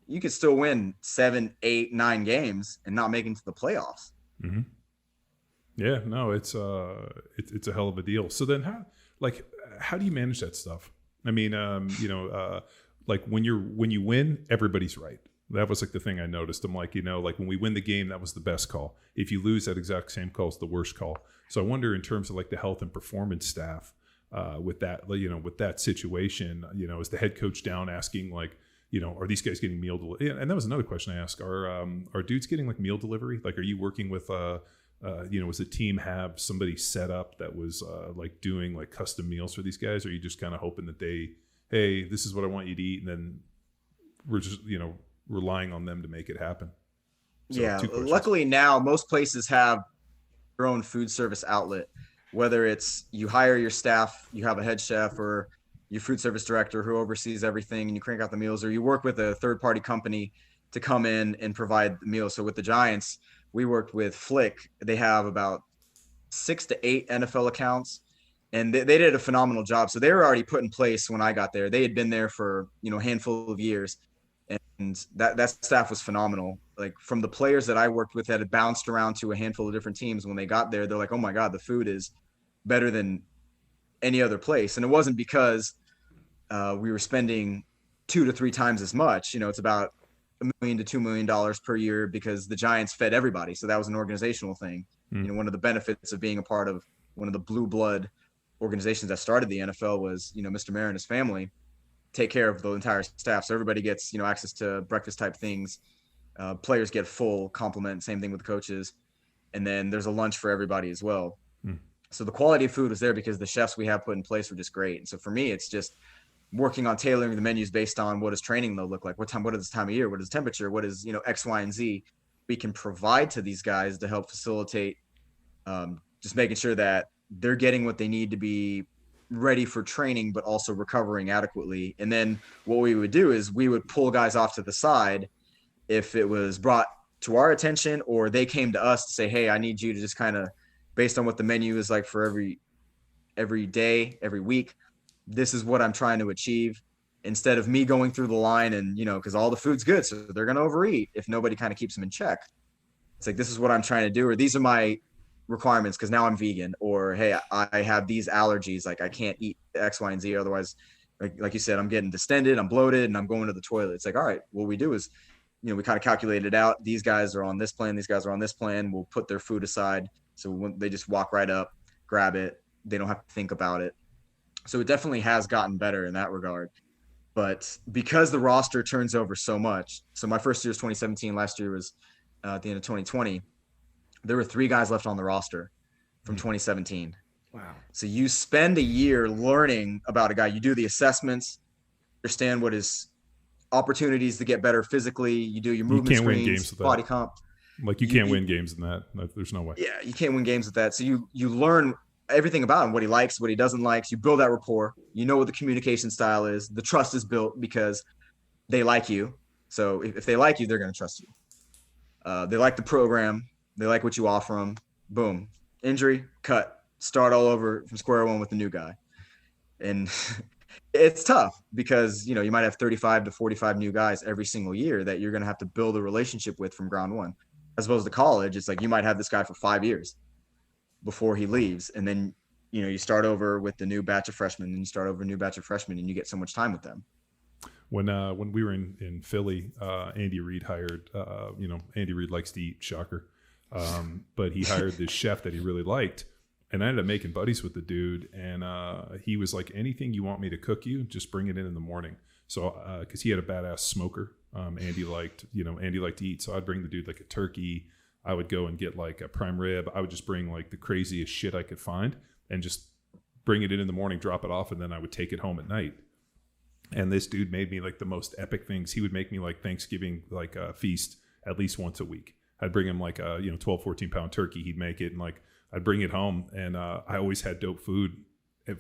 you could still win 7, 8, 9 games and not make it to the playoffs. Mm-hmm. Yeah, no, it's a hell of a deal. So then how do you manage that stuff? I mean, like when you win, everybody's right. That was like the thing I noticed. I'm like, like when we win the game, that was the best call. If you lose, that exact same call is the worst call. So I wonder in terms of like the health and performance staff, with that situation, is the head coach down asking like, are these guys getting meal delivery? And that was another question I asked. Are dudes getting like meal delivery? Like, are you working with, was the team have somebody set up that was like doing like custom meals for these guys? Or are you just kind of hoping that hey, this is what I want you to eat, and then we're just relying on them to make it happen? So, yeah, luckily now most places have their own food service outlet. Whether it's you hire your staff, you have a head chef or your food service director who oversees everything and you crank out the meals, or you work with a third-party company to come in and provide the meals. So with the Giants, we worked with Flick. They have about 6 to 8 NFL accounts and they did a phenomenal job. So they were already put in place when I got there. They had been there for, a handful of years, and that staff was phenomenal. Like, from the players that I worked with that had bounced around to a handful of different teams, when they got there, they're like, oh my God, the food is better than any other place. And it wasn't because we were spending 2 to 3 times as much. It's about $1 million to $2 million per year because the Giants fed everybody. So that was an organizational thing. One of the benefits of being a part of one of the blue blood organizations that started the NFL was, Mr. Mayer and his family take care of the entire staff. So everybody gets, access to breakfast type things. Players get full complement. Same thing with the coaches. And then there's a lunch for everybody as well. So the quality of food was there because the chefs we have put in place were just great. And so for me, it's just working on tailoring the menus based on what does training though look like? What is this time of year? What is temperature? What is, X, Y, and Z we can provide to these guys to help facilitate just making sure that they're getting what they need to be ready for training, but also recovering adequately. And then what we would do is we would pull guys off to the side if it was brought to our attention, or they came to us to say, hey, I need you to just kind of, based on what the menu is like for every day, every week, this is what I'm trying to achieve. Instead of me going through the line and, because all the food's good, so they're going to overeat if nobody kind of keeps them in check. It's like, this is what I'm trying to do, or these are my requirements because now I'm vegan, or hey, I have these allergies, like I can't eat X, Y, and Z, otherwise, like you said, I'm getting distended, I'm bloated, and I'm going to the toilet. It's like, all right, what we do is, we kind of calculate it out. These guys are on this plan, these guys are on this plan. We'll put their food aside, so when they just walk right up, grab it, they don't have to think about it. So it definitely has gotten better in that regard. But because the roster turns over so much, so my first year was 2017, last year was at the end of 2020, there were 3 guys left on the roster from 2017. Wow. So you spend a year learning about a guy. You do the assessments, understand what his opportunities to get better physically. You do your movement screens, win games with body comp. Like you can't win games in that. There's no way. Yeah, you can't win games with that. So you learn everything about him, what he likes, what he doesn't like. You build that rapport. You know what the communication style is. The trust is built because they like you. So if they like you, they're going to trust you. They like the program. They like what you offer them. Boom. Injury, cut. Start all over from square one with the new guy. And it's tough because, you might have 35 to 45 new guys every single year that you're going to have to build a relationship with from ground one. As opposed to college, it's like you might have this guy for 5 years before he leaves. And then, you start over with the new batch of freshmen, and you start over a new batch of freshmen, and you get so much time with them. When we were in Philly, Andy Reid hired, Andy Reid likes to eat, shocker. But he hired this chef that he really liked, and I ended up making buddies with the dude. And he was like, anything you want me to cook you, just bring it in the morning. So, cause he had a badass smoker. Andy liked to eat. So I'd bring the dude like a turkey. I would go and get like a prime rib. I would just bring like the craziest shit I could find and just bring it in the morning, drop it off. And then I would take it home at night. And this dude made me like the most epic things. He would make me like Thanksgiving, like a feast at least once a week. I'd bring him like a 12, 14 pound turkey. He'd make it, and like I'd bring it home, and I always had dope food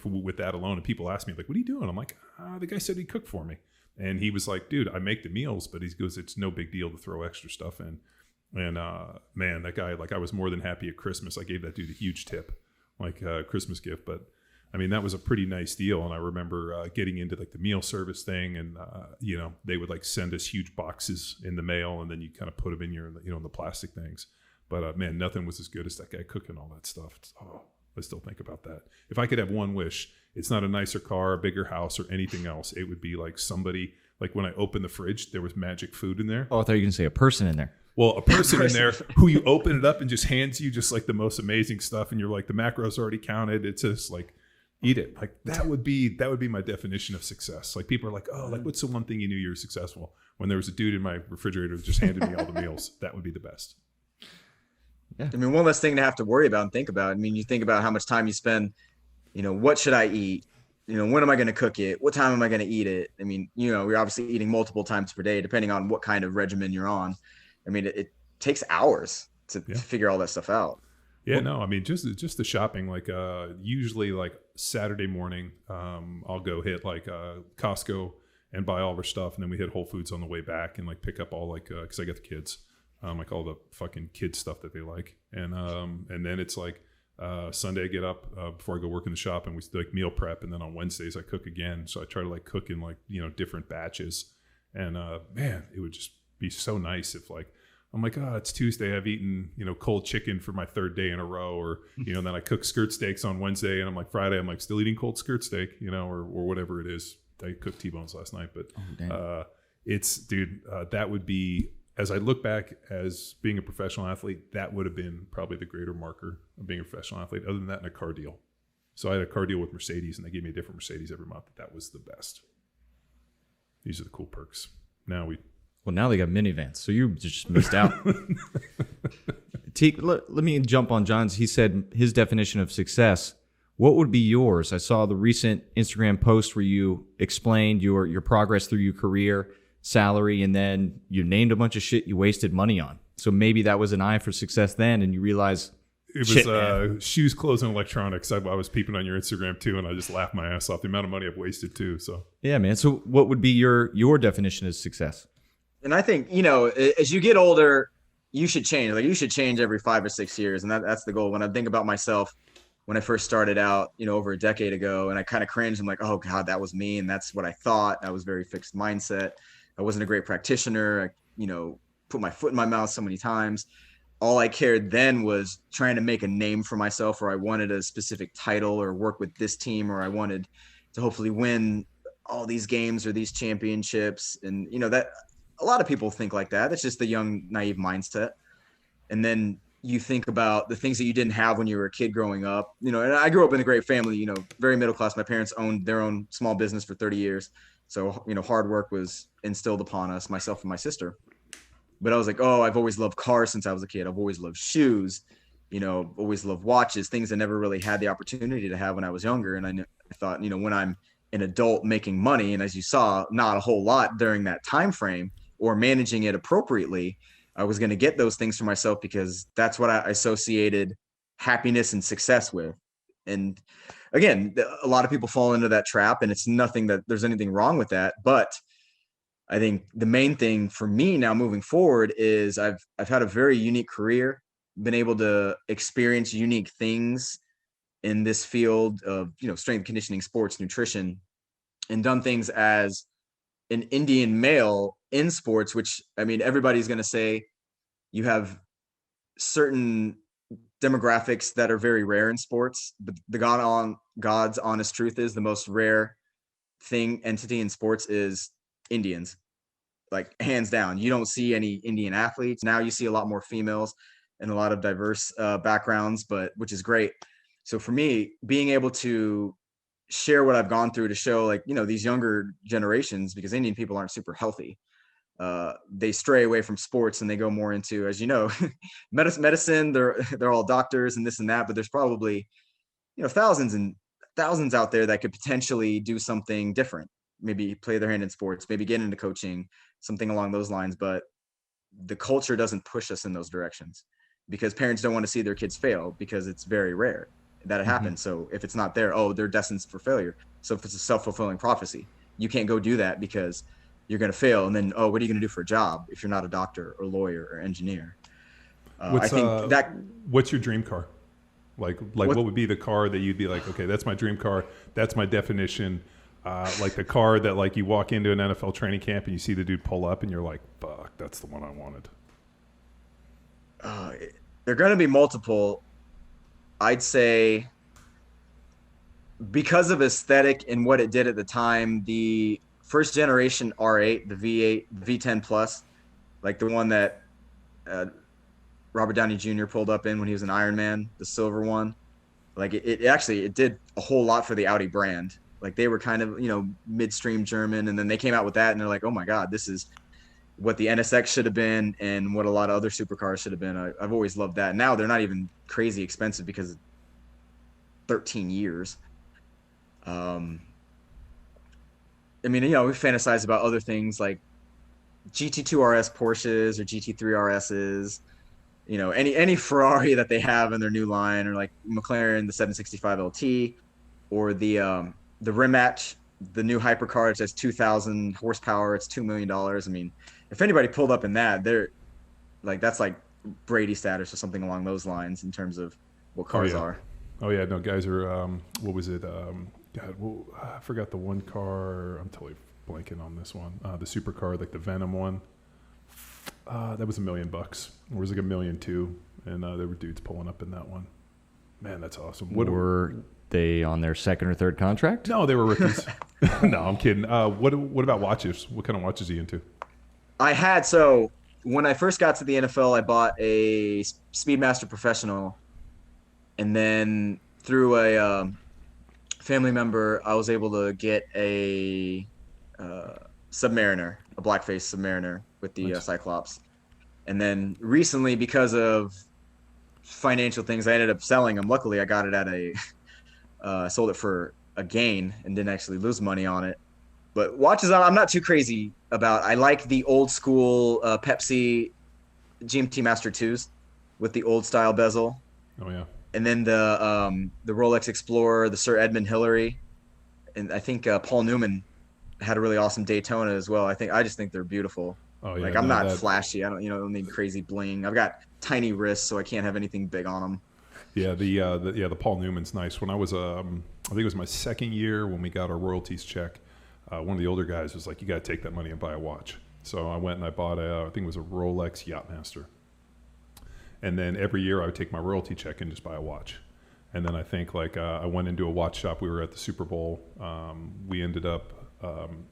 with that alone. And people ask me like, what are you doing? I'm like, the guy said he'd cook for me. And he was like, dude, I make the meals, but he goes, it's no big deal to throw extra stuff in. And man, that guy, like I was more than happy at Christmas. I gave that dude a huge tip, like a Christmas gift. But I mean, that was a pretty nice deal. And I remember getting into like the meal service thing, and they would like send us huge boxes in the mail, and then you kind of put them in your, in the plastic things. But man, nothing was as good as that guy cooking all that stuff. I still think about that. If I could have one wish, it's not a nicer car, a bigger house, or anything else. It would be like somebody, like when I opened the fridge, there was magic food in there. Oh, I thought you were going to say a person in there. Well, a person in there who you open it up and just hands you just like the most amazing stuff, and you're like, the macros already counted. It's just like, eat it. Like that would be my definition of success. Like people are like, oh, like what's the one thing you knew you were successful? When there was a dude in my refrigerator who just handed me all the meals. That would be the best. Yeah. I mean, one less thing to have to worry about and think about. I mean, you think about how much time you spend, what should I eat? When am I going to cook it? What time am I going to eat it? I mean, we're obviously eating multiple times per day, depending on what kind of regimen you're on. I mean, it takes hours to figure all that stuff out. Yeah, no, I mean, just the shopping, like usually like Saturday morning, I'll go hit like Costco and buy all our stuff. And then we hit Whole Foods on the way back and like pick up all like, cause I got the kids, like all the fucking kid stuff that they like. And then it's like, Sunday I get up before I go work in the shop, and we like meal prep, and then on Wednesdays I cook again. So I try to like cook in like, you know, different batches. And man, it would just be so nice if like I'm like, oh, it's Tuesday, I've eaten, you know, cold chicken for my third day in a row, or you know, then I cook skirt steaks on Wednesday, and I'm like Friday I'm like still eating cold skirt steak, you know, or whatever it is. I cooked T-bones last night, but it's dude, that would be, as I look back as being a professional athlete, that would have been probably the greater marker of being a professional athlete, other than that, and a car deal. So I had a car deal with Mercedes, and they gave me a different Mercedes every month. That was the best. These are the cool perks. Now they got minivans, so you just missed out. Teak, let me jump on John's. He said his definition of success. What would be yours? I saw the recent Instagram post where you explained your progress through your career, salary, and then you named a bunch of shit you wasted money on. So maybe that was an eye for success then, and you realize it was shoes, clothes, and electronics. I was peeping on your Instagram too, and I just laughed my ass off the amount of money I've wasted too. So yeah, man. So what would be your definition of success? And I think, you know, as you get older, you should change. Like you should change every 5 or 6 years, and that's the goal. When I think about myself, when I first started out, you know, over a decade ago, and I kind of cringed. I'm like, oh God, that was me, and that's what I thought. I was very fixed mindset. I wasn't a great practitioner. I, you know, put my foot in my mouth so many times. All I cared then was trying to make a name for myself, or I wanted a specific title or work with this team, or I wanted to hopefully win all these games or these championships. And, you know, that a lot of people think like that. That's just the young, naive mindset. And then you think about the things that you didn't have when you were a kid growing up, you know, and I grew up in a great family, you know, very middle class. My parents owned their own small business for 30 years. So, you know, hard work was instilled upon us, myself and my sister. But I was like, oh, I've always loved cars since I was a kid. I've always loved shoes, you know, always loved watches, things I never really had the opportunity to have when I was younger. And I thought, you know, when I'm an adult making money, and as you saw, not a whole lot during that time frame, or managing it appropriately, I was going to get those things for myself, because that's what I associated happiness and success with. And again, a lot of people fall into that trap, and it's nothing that there's anything wrong with that. But I think the main thing for me now moving forward is I've had a very unique career, been able to experience unique things in this field of, you know, strength conditioning, sports, nutrition, and done things as an Indian male in sports, which, I mean, everybody's going to say you have certain demographics that are very rare in sports, but the God's honest truth is the most rare entity in sports is Indians, like hands down. You don't see any Indian athletes. Now you see a lot more females and a lot of diverse backgrounds, but which is great. So for me, being able to share what I've gone through to show, like, you know, these younger generations, because Indian people aren't super healthy. They stray away from sports and they go more into, as you know, medicine. They're all doctors and this and that, but there's probably, you know, thousands and thousands out there that could potentially do something different, maybe play their hand in sports, maybe get into coaching, something along those lines. But the culture doesn't push us in those directions, because parents don't want to see their kids fail, because it's very rare that it happens. So if it's not there, oh, they're destined for failure. So if it's a self-fulfilling prophecy, you can't go do that because you're going to fail. And then, oh, what are you going to do for a job if you're not a doctor or lawyer or engineer? What's your dream car? Like what would be the car that you'd be like, okay, that's my dream car. That's my definition. Like the car that, like, you walk into an NFL training camp and you see the dude pull up and you're like, fuck, that's the one I wanted. They're going to be multiple. I'd say because of aesthetic and what it did at the time, the first generation R8, the V8, V10 Plus, like the one that Robert Downey Jr. pulled up in when he was an Iron Man, the silver one, like it did a whole lot for the Audi brand. Like they were kind of, you know, midstream German, and then they came out with that and they're like, oh my God, this is what the NSX should have been and what a lot of other supercars should have been. I've always loved that. Now they're not even crazy expensive because of 13 years. I mean, you know, we fantasize about other things like GT2 RS Porsches or GT3 RSs, you know, any Ferrari that they have in their new line, or like McLaren, the 765 LT, or the Rimac, the new hypercar. It says 2,000 horsepower. It's $2 million. I mean, if anybody pulled up in that, they're like, that's like Brady status or something along those lines in terms of what cars yeah. are. Oh yeah, no, guys are. What was it? I forgot the one car. I'm totally blanking on this one. The supercar, like the Venom one. That was $1 million. Or was it like $1.2 million? And there were dudes pulling up in that one. Man, that's awesome. Were they on their second or third contract? No, they were rookies. No, I'm kidding. What about watches? What kind of watches are you into? So when I first got to the NFL, I bought a Speedmaster Professional, and then through a family member, I was able to get a Submariner, a blackface Submariner with the Nice. Cyclops. And then recently, because of financial things, I ended up selling them. Luckily, I got it at sold it for a gain and didn't actually lose money on it. But watches, I'm not too crazy about. I like the old school Pepsi GMT Master 2s with the old style bezel. Oh yeah. And then the Rolex Explorer, the Sir Edmund Hillary, and I think Paul Newman had a really awesome Daytona as well. I just think they're beautiful. Oh yeah. Like I'm not flashy. I don't need crazy bling. I've got tiny wrists, so I can't have anything big on them. Yeah, the Paul Newman's nice. When I was I think it was my second year when we got our royalties check. One of the older guys was like, "You got to take that money and buy a watch." So I went and I bought I think it was a Rolex Yachtmaster. And then every year I would take my royalty check and just buy a watch. And then I think I went into a watch shop. We were at the Super Bowl. We ended up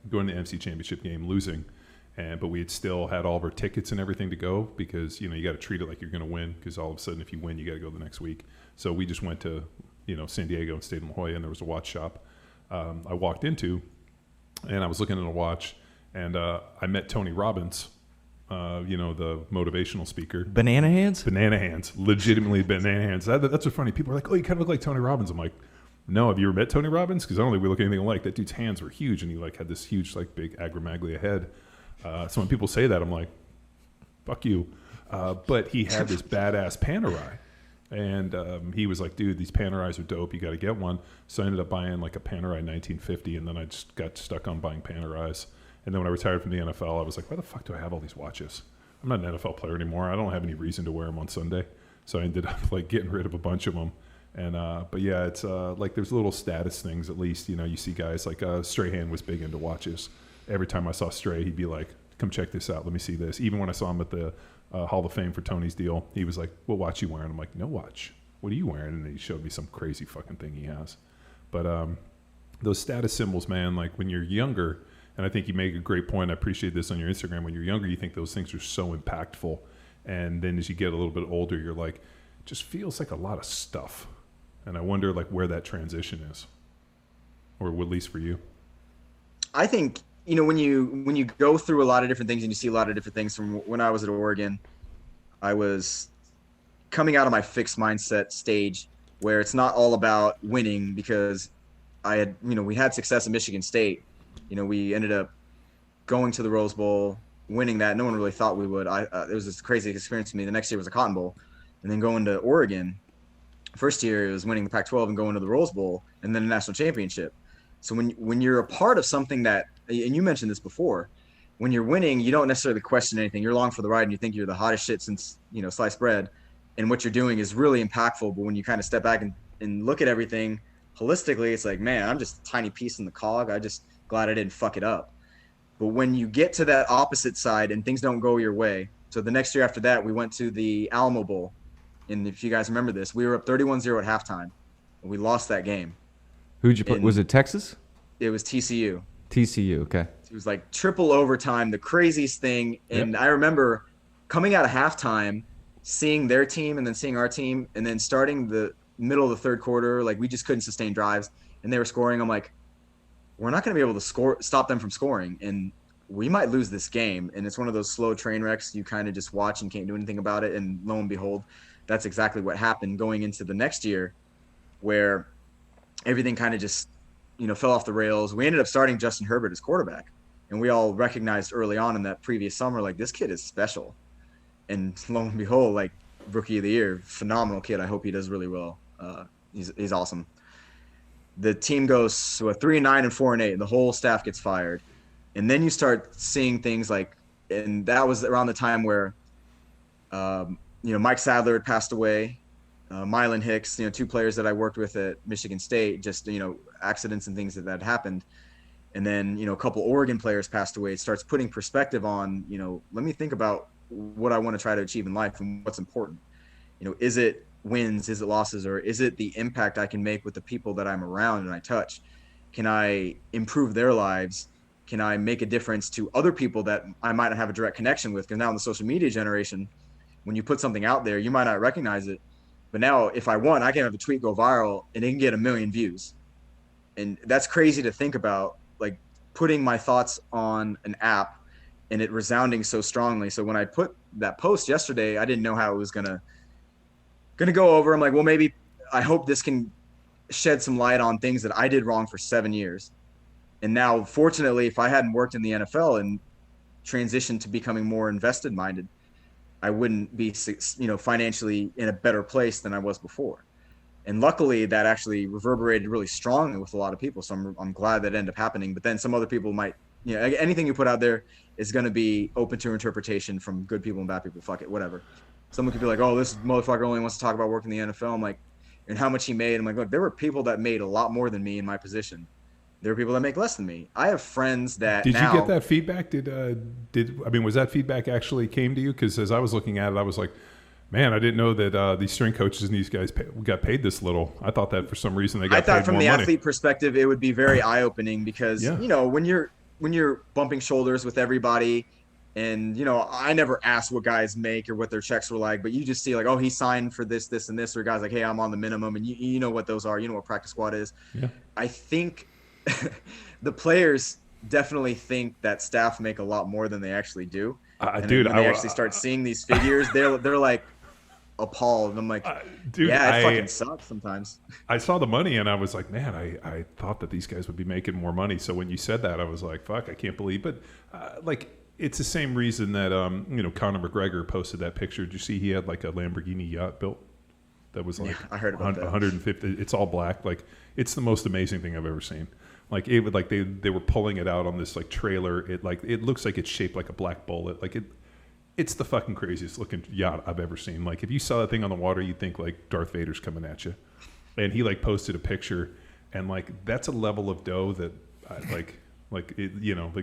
going to the MC Championship game, losing. But we had still had all of our tickets and everything to go because, you got to treat it like you're going to win because all of a sudden if you win, you got to go the next week. So we just went to, San Diego and stayed in La Jolla, and there was a watch shop I walked into, and I was looking at a watch, and I met Tony Robbins, the motivational speaker. Banana hands? Banana hands. Legitimately banana hands. That's so funny. People are like, oh, you kind of look like Tony Robbins. I'm like, no, have you ever met Tony Robbins? Because I don't think we look anything alike. That dude's hands were huge, and he had this huge, big agromaglia head. So when people say that, I'm like, fuck you. But he had this badass Panerai. And he was like, dude, these Panerais are dope. You got to get one. So I ended up buying a Panerai 1950, and then I just got stuck on buying Panerais. And then when I retired from the NFL, I was like, why the fuck do I have all these watches? I'm not an NFL player anymore. I don't have any reason to wear them on Sunday. So I ended up getting rid of a bunch of them. And but yeah, it's there's little status things at least. You see guys like Strahan was big into watches. Every time I saw Stray, he'd be like, come check this out. Let me see this. Even when I saw him at the Hall of Fame for Tony's deal, he was like, what watch you wearing? I'm like, no watch. What are you wearing? And he showed me some crazy fucking thing he has. But those status symbols, man, when you're younger, and I think you make a great point. I appreciate this on your Instagram. When you're younger, you think those things are so impactful. And then as you get a little bit older, you're like, it just feels like a lot of stuff. And I wonder where that transition is, or at least for you. I think, when you go through a lot of different things and you see a lot of different things. From when I was at Oregon, I was coming out of my fixed mindset stage where it's not all about winning, because I had, we had success at Michigan State. We ended up going to the Rose Bowl, winning that. No one really thought we would. It was this crazy experience to me. The next year was a Cotton Bowl, and then going to Oregon. First year it was winning the Pac-12 and going to the Rose Bowl, and then a national championship. So when you're a part of something that, and you mentioned this before, when you're winning, you don't necessarily question anything. You're along for the ride and you think you're the hottest shit since, sliced bread, and what you're doing is really impactful. But when you kind of step back and look at everything holistically, it's like, man, I'm just a tiny piece in the cog. I just glad I didn't fuck it up. But when you get to that opposite side and things don't go your way, so the next year after that, we went to the Alamo Bowl. And if you guys remember this, we were up 31-0 at halftime, and we lost that game. Who'd you play? Was it Texas? It was TCU. TCU, okay. It was triple overtime, the craziest thing. And I remember coming out of halftime, seeing their team and then seeing our team, and then starting the middle of the third quarter, we just couldn't sustain drives, and they were scoring. I'm like, we're not going to be able to stop them from scoring, and we might lose this game. And it's one of those slow train wrecks you kind of just watch and can't do anything about it. And lo and behold, that's exactly what happened going into the next year, where everything kind of just, fell off the rails. We ended up starting Justin Herbert as quarterback, and we all recognized early on in that previous summer, this kid is special. And lo and behold, rookie of the year, phenomenal kid. I hope he does really well. He's awesome. The team goes to a 3-9 and 4-8. The whole staff gets fired. And then you start seeing things and that was around the time where, Mike Sadler had passed away. Mylan Hicks, 2 players that I worked with at Michigan State, just, accidents and things that happened. And then, a couple Oregon players passed away. It starts putting perspective on, let me think about what I want to try to achieve in life and what's important. Is it wins, is it losses, or is it the impact I can make with the people that I'm around and I touch? Can I improve their lives? Can I make a difference to other people that I might not have a direct connection with? Because now in the social media generation, when you put something out there, you might not recognize it. But now if I want, I can have a tweet go viral and it can get 1 million views. And that's crazy to think about, like putting my thoughts on an app and it resounding so strongly. So when I put that post yesterday, I didn't know how it was gonna go over. I'm like, well, maybe I hope this can shed some light on things that I did wrong for 7 years. And now, fortunately, if I hadn't worked in the NFL and transitioned to becoming more invested minded, I wouldn't be, financially in a better place than I was before. And luckily, that actually reverberated really strongly with a lot of people. So I'm glad that ended up happening. But then some other people might, anything you put out there is going to be open to interpretation from good people and bad people. Fuck it, whatever. Someone could be like, oh, this motherfucker only wants to talk about working in the NFL. I'm like, and how much he made. I'm like, look, there were people that made a lot more than me in my position. There are people that make less than me. I have friends that Did you get that feedback? Was that feedback actually came to you? Because as I was looking at it, I was like, man, I didn't know that these strength coaches and these guys got paid this little. I thought that for some reason they got paid more money. I thought from the athlete perspective, it would be very eye-opening because, when you're bumping shoulders with everybody and, I never asked what guys make or what their checks were like, but you just see like, oh, he signed for this, this, and this, or guys like, hey, I'm on the minimum. And you know what those are. You know what practice squad is. Yeah. I think the players definitely think that staff make a lot more than they actually do. When they actually start seeing these figures, they're like appalled. And I'm like, it fucking sucks sometimes. I saw the money and I was like, man, I thought that these guys would be making more money. So when you said that, I was like, fuck, I can't believe. But it's the same reason that Conor McGregor posted that picture. Did you see he had like a Lamborghini yacht built? That was like I heard about 150. It's all black. Like it's the most amazing thing I've ever seen. Like it would, like they were pulling it out on this like trailer. It looks like it's shaped like a black bullet. Like it's the fucking craziest looking yacht I've ever seen. Like if you saw that thing on the water, you'd think like Darth Vader's coming at you. And he like posted a picture, and like that's a level of dough that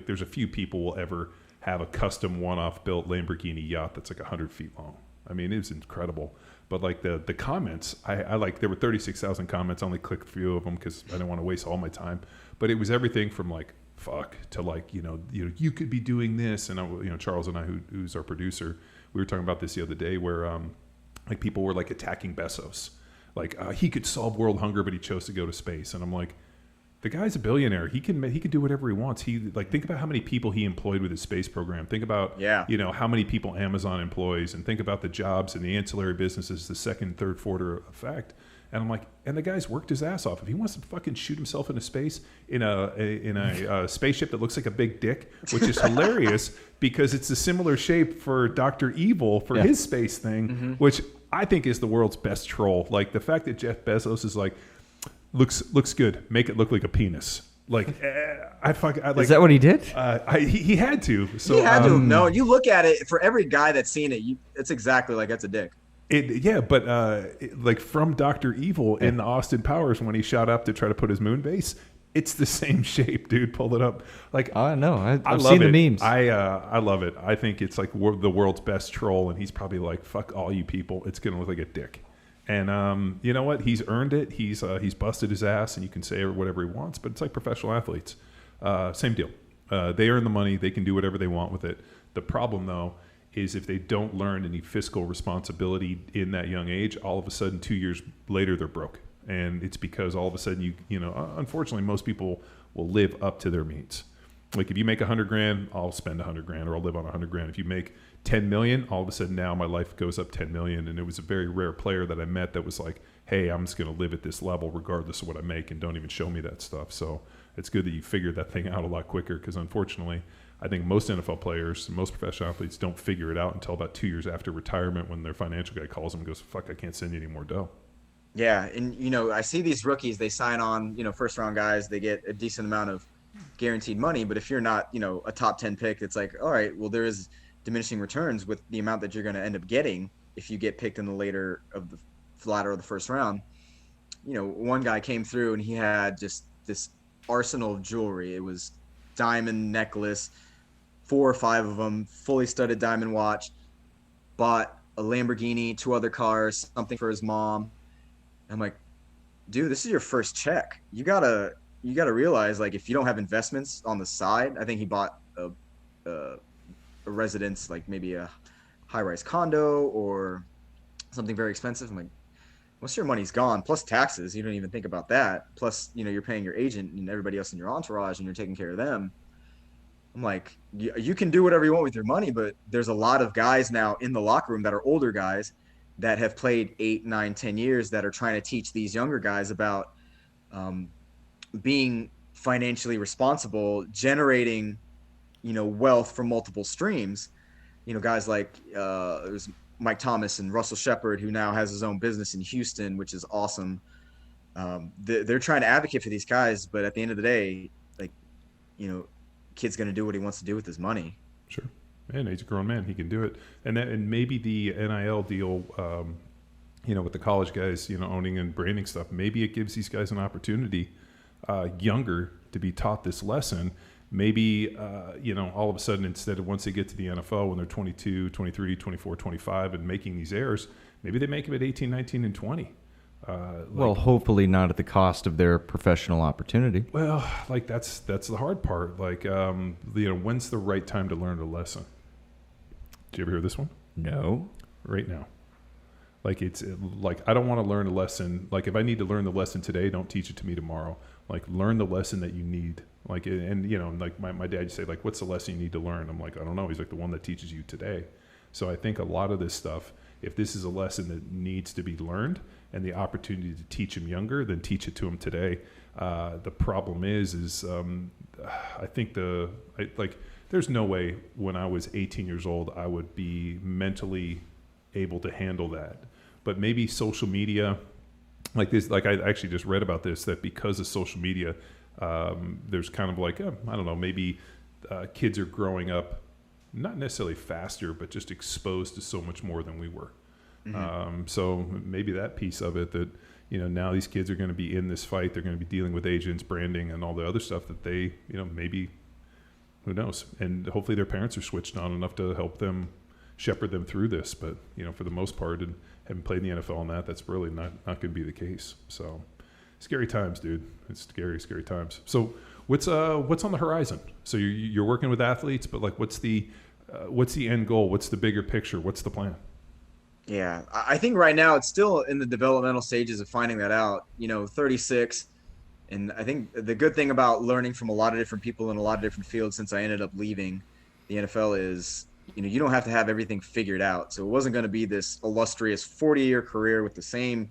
there's a few people will ever have a custom one-off built Lamborghini yacht that's like 100 feet long. I mean, it was incredible. But like the comments, I like there were 36,000 comments. I only clicked a few of them because I didn't want to waste all my time. But it was everything from like fuck to like you could be doing this, and Charles and I, who's our producer, we were talking about this the other day where like people were like attacking Bezos, like he could solve world hunger, but he chose to go to space, and I'm like, the guy's a billionaire. He can do whatever he wants. Think about how many people he employed with his space program. Think about how many people Amazon employs, and think about the jobs and the ancillary businesses, the second, third, fourth effect. And I'm like, and the guy's worked his ass off. If he wants to fucking shoot himself into space in a spaceship that looks like a big dick, which is hilarious because it's a similar shape for Dr. Evil for his space thing, which I think is the world's best troll. Like the fact that Jeff Bezos is like, looks good, make it look like a penis. Like is that what he did? He had to. So he had to. No, you look at it, for every guy that's seen it, it's exactly like that's a dick. Like from Dr. Evil in the Austin Powers when he shot up to try to put his moon base, it's the same shape, dude. Pull it up. Like I know, I've love seen it. the memes. I love it. I think it's like the world's best troll, and he's probably like, fuck all you people. It's gonna look like a dick. And you know what? He's earned it. He's busted his ass, and you can say whatever he wants. But it's like professional athletes. Same deal. They earn the money. They can do whatever they want with it. The problem, though, is if they don't learn any fiscal responsibility in that young age, all of a sudden 2 years later they're broke. And it's because all of a sudden unfortunately most people will live up to their means. Like if you make $100,000, I'll spend $100,000 or I'll live on $100,000. If you make 10 million, all of a sudden now my life goes up 10 million. And it was a very rare player that I met that was like, hey, I'm just going to live at this level regardless of what I make, and don't even show me that stuff. So it's good that you figured that thing out a lot quicker, because unfortunately I think most NFL players, most professional athletes don't figure it out until about 2 years after retirement, when their financial guy calls them and goes, fuck, I can't send you any more dough. Yeah. And, I see these rookies, they sign on, first round guys, they get a decent amount of guaranteed money. But if you're not, a top 10 pick, it's like, all right, well, there is diminishing returns with the amount that you're going to end up getting if you get picked in the later of the latter of the first round, one guy came through and he had just this arsenal of jewelry. It was diamond necklace, 4 or 5 of them, fully studded diamond watch, bought a Lamborghini, 2 other cars, something for his mom. I'm like, dude, this is your first check. You gotta realize, like, if you don't have investments on the side, I think he bought a residence, like maybe a high-rise condo or something very expensive. I'm like, most of your money's gone, plus taxes. You don't even think about that. Plus, you're paying your agent and everybody else in your entourage, and you're taking care of them. I'm like, you can do whatever you want with your money, but there's a lot of guys now in the locker room that are older guys that have played 8, 9, 10 years that are trying to teach these younger guys about being financially responsible, generating, wealth from multiple streams. Guys like there's Mike Thomas and Russell Shepard, who now has his own business in Houston, which is awesome. They're trying to advocate for these guys, but at the end of the day, like, kid's going to do what he wants to do with his money. Sure. And he's a grown man. He can do it. And maybe the NIL deal, with the college guys, owning and branding stuff, maybe it gives these guys an opportunity younger to be taught this lesson. Maybe, all of a sudden, instead of once they get to the NFL when they're 22, 23, 24, 25 and making these errors, maybe they make them at 18, 19, and 20. Well, hopefully not at the cost of their professional opportunity. Well, like that's the hard part. Like, when's the right time to learn a lesson? Did you ever hear this one? No. Right now. Like, I don't want to learn a lesson. Like, if I need to learn the lesson today, don't teach it to me tomorrow. Like, learn the lesson that you need. Like, and like my dad used to say, like, what's the lesson you need to learn? I'm like, I don't know. He's like, the one that teaches you today. So I think a lot of this stuff, if this is a lesson that needs to be learned and the opportunity to teach him younger, then teach it to him today. The problem is I think there's no way when I was 18 years old I would be mentally able to handle that. But maybe social media, like this, like I actually just read about this, that because of social media, there's kind of like, I don't know, maybe kids are growing up not necessarily faster, but just exposed to so much more than we were. Mm-hmm. So maybe that piece of it, that, now these kids are going to be in this fight. They're going to be dealing with agents, branding, and all the other stuff that they, maybe, who knows? And hopefully their parents are switched on enough to help them shepherd them through this. But, for the most part, and having played in the NFL and that's really not going to be the case. So scary times, dude. It's scary, scary times. So what's on the horizon? So you're working with athletes, but like, what's the end goal? What's the bigger picture? What's the plan? Yeah, I think right now it's still in the developmental stages of finding that out. 36, and I think the good thing about learning from a lot of different people in a lot of different fields since I ended up leaving the NFL is, you don't have to have everything figured out. So it wasn't going to be this illustrious 40-year career with the same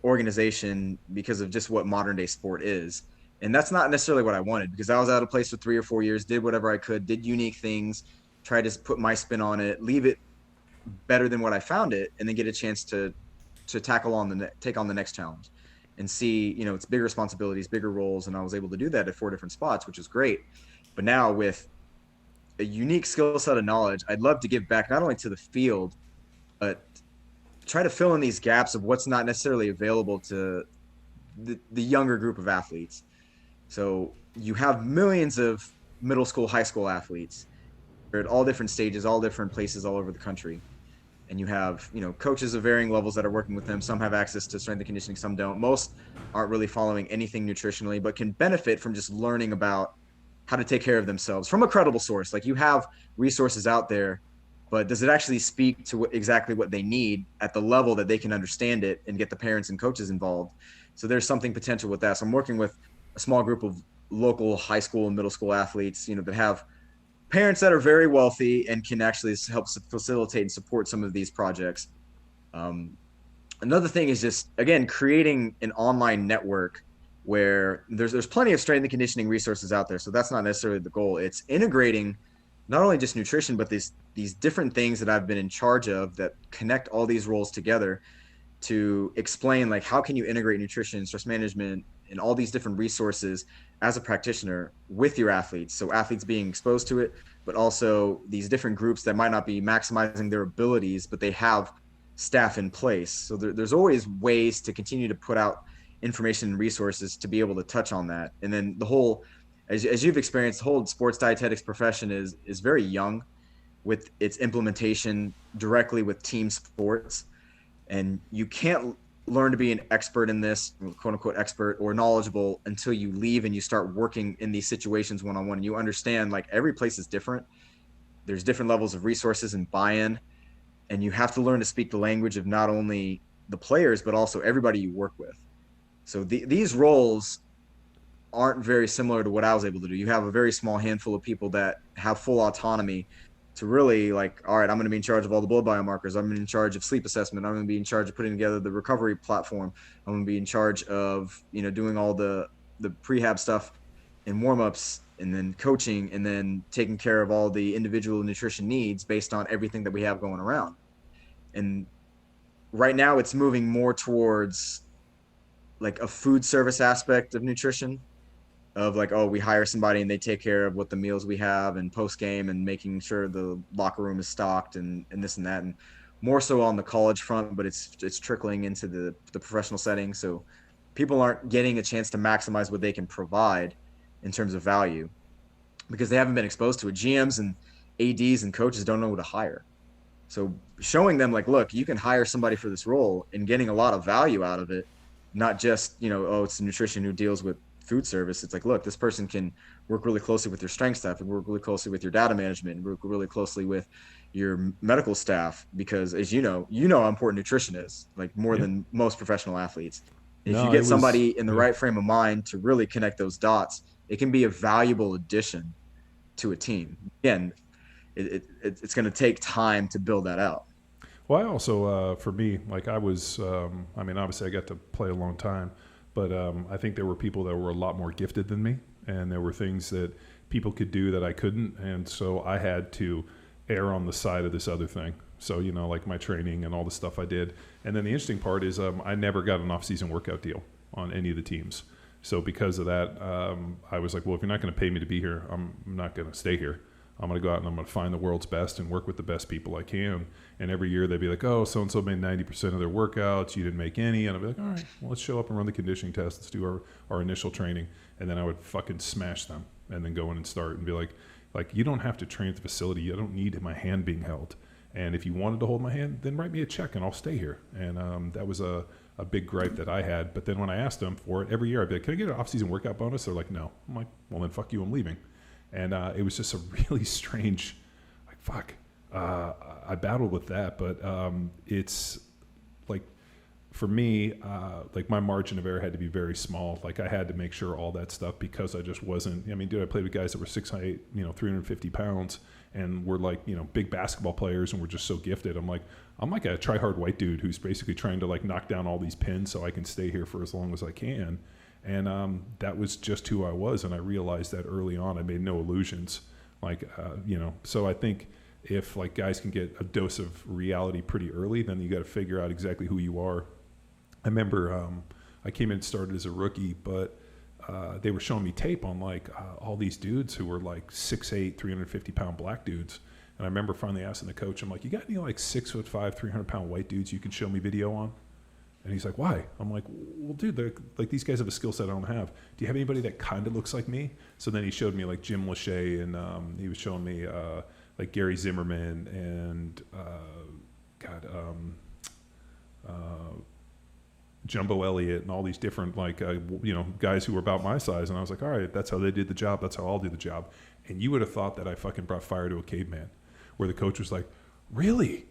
organization because of just what modern day sport is. And that's not necessarily what I wanted, because I was out of place for 3 or 4 years, did whatever I could, did unique things, tried to put my spin on it, leave it better than what I found it, and then get a chance to take on the next challenge and see, it's bigger responsibilities, bigger roles. And I was able to do that at 4 different spots, which was great. But now with a unique skill set of knowledge, I'd love to give back not only to the field, but try to fill in these gaps of what's not necessarily available to the younger group of athletes. So you have millions of middle school, high school athletes. They're at all different stages, all different places all over the country. And you have, coaches of varying levels that are working with them. Some have access to strength and conditioning, some don't. Most aren't really following anything nutritionally, but can benefit from just learning about how to take care of themselves from a credible source. Like, you have resources out there, but does it actually speak to exactly what they need at the level that they can understand it and get the parents and coaches involved? So there's something potential with that. So I'm working with a small group of local high school and middle school athletes, that have parents that are very wealthy and can actually help facilitate and support some of these projects. Another thing is just, again, creating an online network where there's plenty of strength and conditioning resources out there. So that's not necessarily the goal. It's integrating not only just nutrition, but these different things that I've been in charge of that connect all these roles together to explain, like, how can you integrate nutrition, stress management, and all these different resources as a practitioner with your athletes. So athletes being exposed to it, but also these different groups that might not be maximizing their abilities, but they have staff in place. So there's always ways to continue to put out information and resources to be able to touch on that. And then the whole, as you've experienced, the whole sports dietetics profession is very young with its implementation directly with team sports. And you can't learn to be an expert in this, quote unquote expert or knowledgeable, until you leave and you start working in these situations one-on-one. And you understand like every place is different. There's different levels of resources and buy-in, and you have to learn to speak the language of not only the players, but also everybody you work with. So these roles aren't very similar to what I was able to do. You have a very small handful of people that have full autonomy to really like, all right, I'm going to be in charge of all the blood biomarkers. I'm in charge of sleep assessment. I'm going to be in charge of putting together the recovery platform. I'm going to be in charge of, doing all the prehab stuff and warm-ups, and then coaching, and then taking care of all the individual nutrition needs based on everything that we have going around. And right now it's moving more towards like a food service aspect of nutrition, of like, oh, we hire somebody and they take care of what the meals we have and post game and making sure the locker room is stocked and this and that. And more so on the college front, but it's trickling into the professional setting. So people aren't getting a chance to maximize what they can provide in terms of value because they haven't been exposed to it. GMs and ADs and coaches don't know who to hire. So showing them like, look, you can hire somebody for this role and getting a lot of value out of it, not just, oh, it's a nutrition who deals with food service. It's like, look, this person can work really closely with your strength staff and work really closely with your data management and work really closely with your medical staff, because as you know how important nutrition is, like more than most professional athletes. If you get somebody in the right frame of mind to really connect those dots, it can be a valuable addition to a team. Again, it's going to take time to build that out. Well, I also, for me, like I was, obviously I got to play a long time, but I think there were people that were a lot more gifted than me, and there were things that people could do that I couldn't, and so I had to err on the side of this other thing. So, like my training and all the stuff I did. And then the interesting part is I never got an off-season workout deal on any of the teams. So because of that, I was like, well, if you're not going to pay me to be here, I'm not going to stay here. I'm going to go out and I'm going to find the world's best and work with the best people I can. And every year they'd be like, oh, so-and-so made 90% of their workouts. You didn't make any. And I'd be like, all right, well, let's show up and run the conditioning test. Let's do our initial training. And then I would fucking smash them and then go in and start and be like, you don't have to train at the facility. I don't need my hand being held. And if you wanted to hold my hand, then write me a check and I'll stay here. And that was a big gripe that I had. But then when I asked them for it, every year I'd be like, can I get an off-season workout bonus? They're like, no. I'm like, well, then fuck you, I'm leaving. And it was just a really strange, like, fuck. I battled with that. But it's like, for me, like my margin of error had to be very small. Like I had to make sure all that stuff, because I just wasn't, I played with guys that were 6'8", 350 pounds, and we're like, big basketball players, and we're just so gifted. I'm like a try-hard white dude who's basically trying to like knock down all these pins so I can stay here for as long as I can. And that was just who I was, and I realized that early on. I made no illusions, so I think if like guys can get a dose of reality pretty early, then you got to figure out exactly who you are. I remember I came in and started as a rookie, but they were showing me tape on like all these dudes who were like 6'8", 350-pound black dudes. And I remember finally asking the coach, I'm like, you got any like 6'5", 300-pound white dudes you can show me video on? And he's like, why? I'm like, well, dude, like these guys have a skill set I don't have. Do you have anybody that kind of looks like me? So then he showed me like Jim Lachey, and he was showing me like Gary Zimmerman and Jumbo Elliott and all these different like guys who were about my size. And I was like, all right, that's how they did the job. That's how I'll do the job. And you would have thought that I fucking brought fire to a caveman, where the coach was like, really?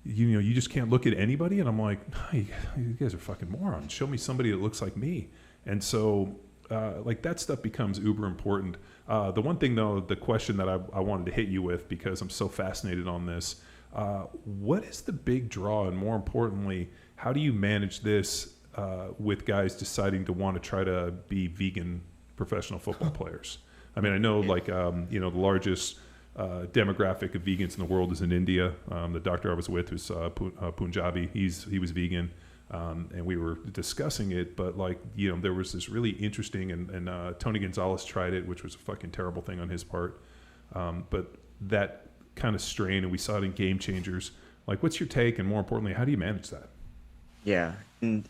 You just can't look at anybody? And I'm like, no, you guys are fucking morons. Show me somebody that looks like me. And so like that stuff becomes uber important. The one thing though, the question that I wanted to hit you with, because I'm so fascinated on this, what is the big draw? And more importantly, how do you manage this with guys deciding to want to try to be vegan professional football players? I know like, the largest demographic of vegans in the world is in India. The doctor I was with was Punjabi. He was vegan, and we were discussing it. But like, there was this really interesting, and Tony Gonzalez tried it, which was a fucking terrible thing on his part. But that kind of strain, and we saw it in Game Changers, Like, what's your take? And more importantly, how do you manage that? Yeah. And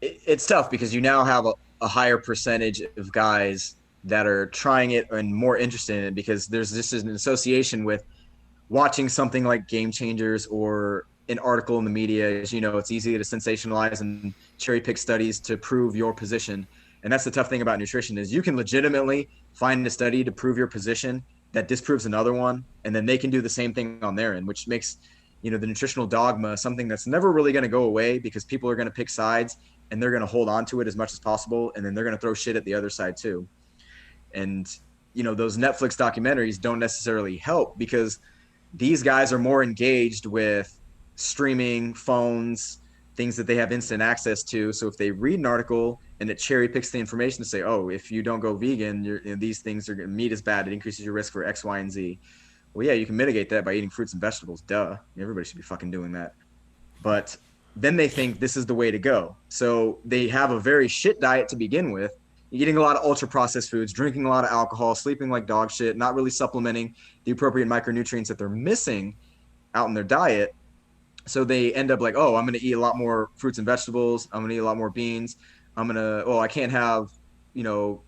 it's tough because you now have a higher percentage of guys that are trying it and more interested in it, because there's just an association with watching something like Game Changers or an article in the media. As you know, it's easy to sensationalize and cherry pick studies to prove your position. And that's the tough thing about nutrition, is you can legitimately find a study to prove your position that disproves another one, and then they can do the same thing on their end, which makes, the nutritional dogma something that's never really going to go away, because people are going to pick sides and they're going to hold on to it as much as possible, and then they're going to throw shit at the other side too. And those Netflix documentaries don't necessarily help, because these guys are more engaged with streaming, phones, things that they have instant access to. So if they read an article and it cherry picks the information to say, oh, if you don't go vegan, these things meat is bad, it increases your risk for X, Y, and Z. Well, yeah, you can mitigate that by eating fruits and vegetables. Duh. Everybody should be fucking doing that. But then they think this is the way to go. So they have a very shit diet to begin with, eating a lot of ultra processed foods, drinking a lot of alcohol, sleeping like dog shit, not really supplementing the appropriate micronutrients that they're missing out in their diet. So they end up like, oh, I'm going to eat a lot more fruits and vegetables. I'm going to eat a lot more beans. I can't have,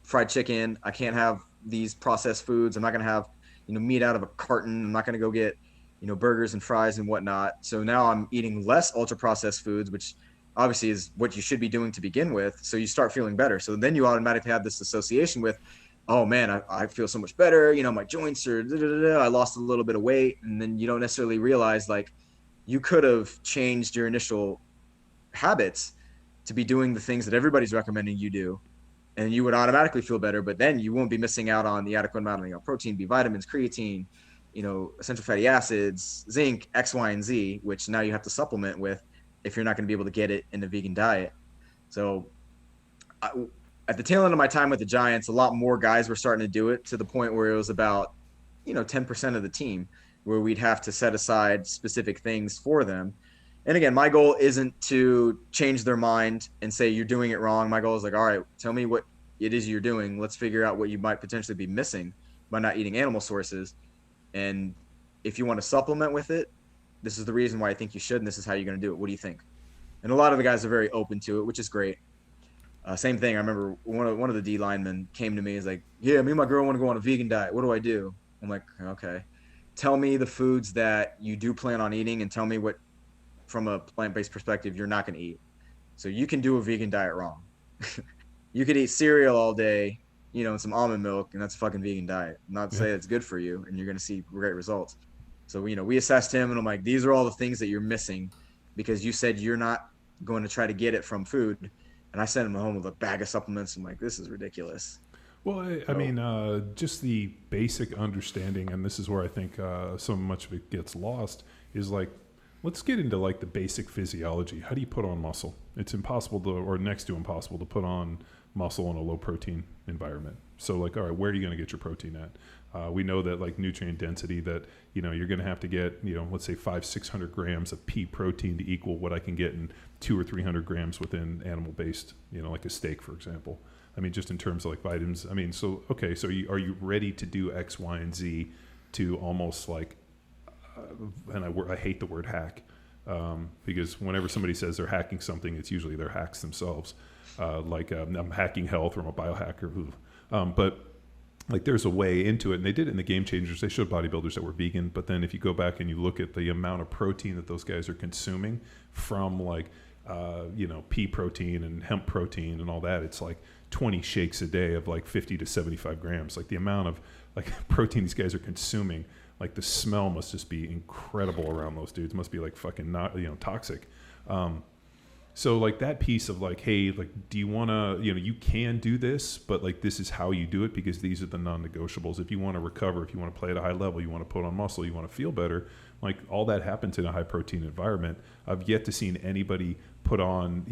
fried chicken. I can't have these processed foods. I'm not going to have, meat out of a carton. I'm not going to go get, burgers and fries and whatnot. So now I'm eating less ultra processed foods, which obviously is what you should be doing to begin with. So you start feeling better. So then you automatically have this association with, oh man, I feel so much better. My joints are, I lost a little bit of weight. And then you don't necessarily realize, like, you could have changed your initial habits to be doing the things that everybody's recommending you do, and you would automatically feel better. But then you won't be missing out on the adequate amount of protein, B vitamins, creatine, essential fatty acids, zinc, X, Y, and Z, which now you have to supplement with if you're not going to be able to get it in the vegan diet. So at the tail end of my time with the Giants, a lot more guys were starting to do it, to the point where it was about 10% of the team where we'd have to set aside specific things for them. And again, my goal isn't to change their mind and say you're doing it wrong. My goal is like, all right, tell me what it is you're doing. Let's figure out what you might potentially be missing by not eating animal sources. And if you want to supplement with it, this is the reason why I think you should, and this is how you're going to do it. What do you think? And a lot of the guys are very open to it, which is great. Same thing. I remember one of the D linemen came to me. He's like, yeah, me and my girl want to go on a vegan diet. What do I do? I'm like, okay, tell me the foods that you do plan on eating, and tell me what, from a plant-based perspective, you're not going to eat. So you can do a vegan diet wrong. You could eat cereal all day, and some almond milk, and that's a fucking vegan diet. Not to say it's good for you, and you're going to see great results. So, we assessed him, and I'm like, these are all the things that you're missing, because you said you're not going to try to get it from food. And I sent him home with a bag of supplements. I'm like, this is ridiculous. Well, I mean, just the basic understanding, and this is where I think so much of it gets lost, is like, let's get into like the basic physiology. How do you put on muscle? It's impossible to, or next to impossible, to put on muscle in a low protein environment. So like, all right, where are you going to get your protein at? We know that like nutrient density, that, you're going to have to get, let's say 500-600 grams of pea protein to equal what I can get in 200 or 300 grams within animal based, like a steak, for example. I mean, just in terms of like vitamins. I mean, so, okay, so are you ready to do X, Y, and Z to almost like, and I hate the word hack, because whenever somebody says they're hacking something, it's usually they're hacks themselves. I'm hacking health, or I'm a biohacker. But like, there's a way into it, and they did it in the Game Changers. They showed bodybuilders that were vegan, but then if you go back and you look at the amount of protein that those guys are consuming from like, pea protein and hemp protein and all that, it's like 20 shakes a day of like 50 to 75 grams. Like the amount of like protein these guys are consuming, like the smell must just be incredible around those dudes. It must be like fucking not, toxic. So like that piece of like, hey, like, do you want to, you can do this, but like, this is how you do it, because these are the non-negotiables. If you want to recover, if you want to play at a high level, you want to put on muscle, you want to feel better, like all that happens in a high protein environment. I've yet to seen anybody put on,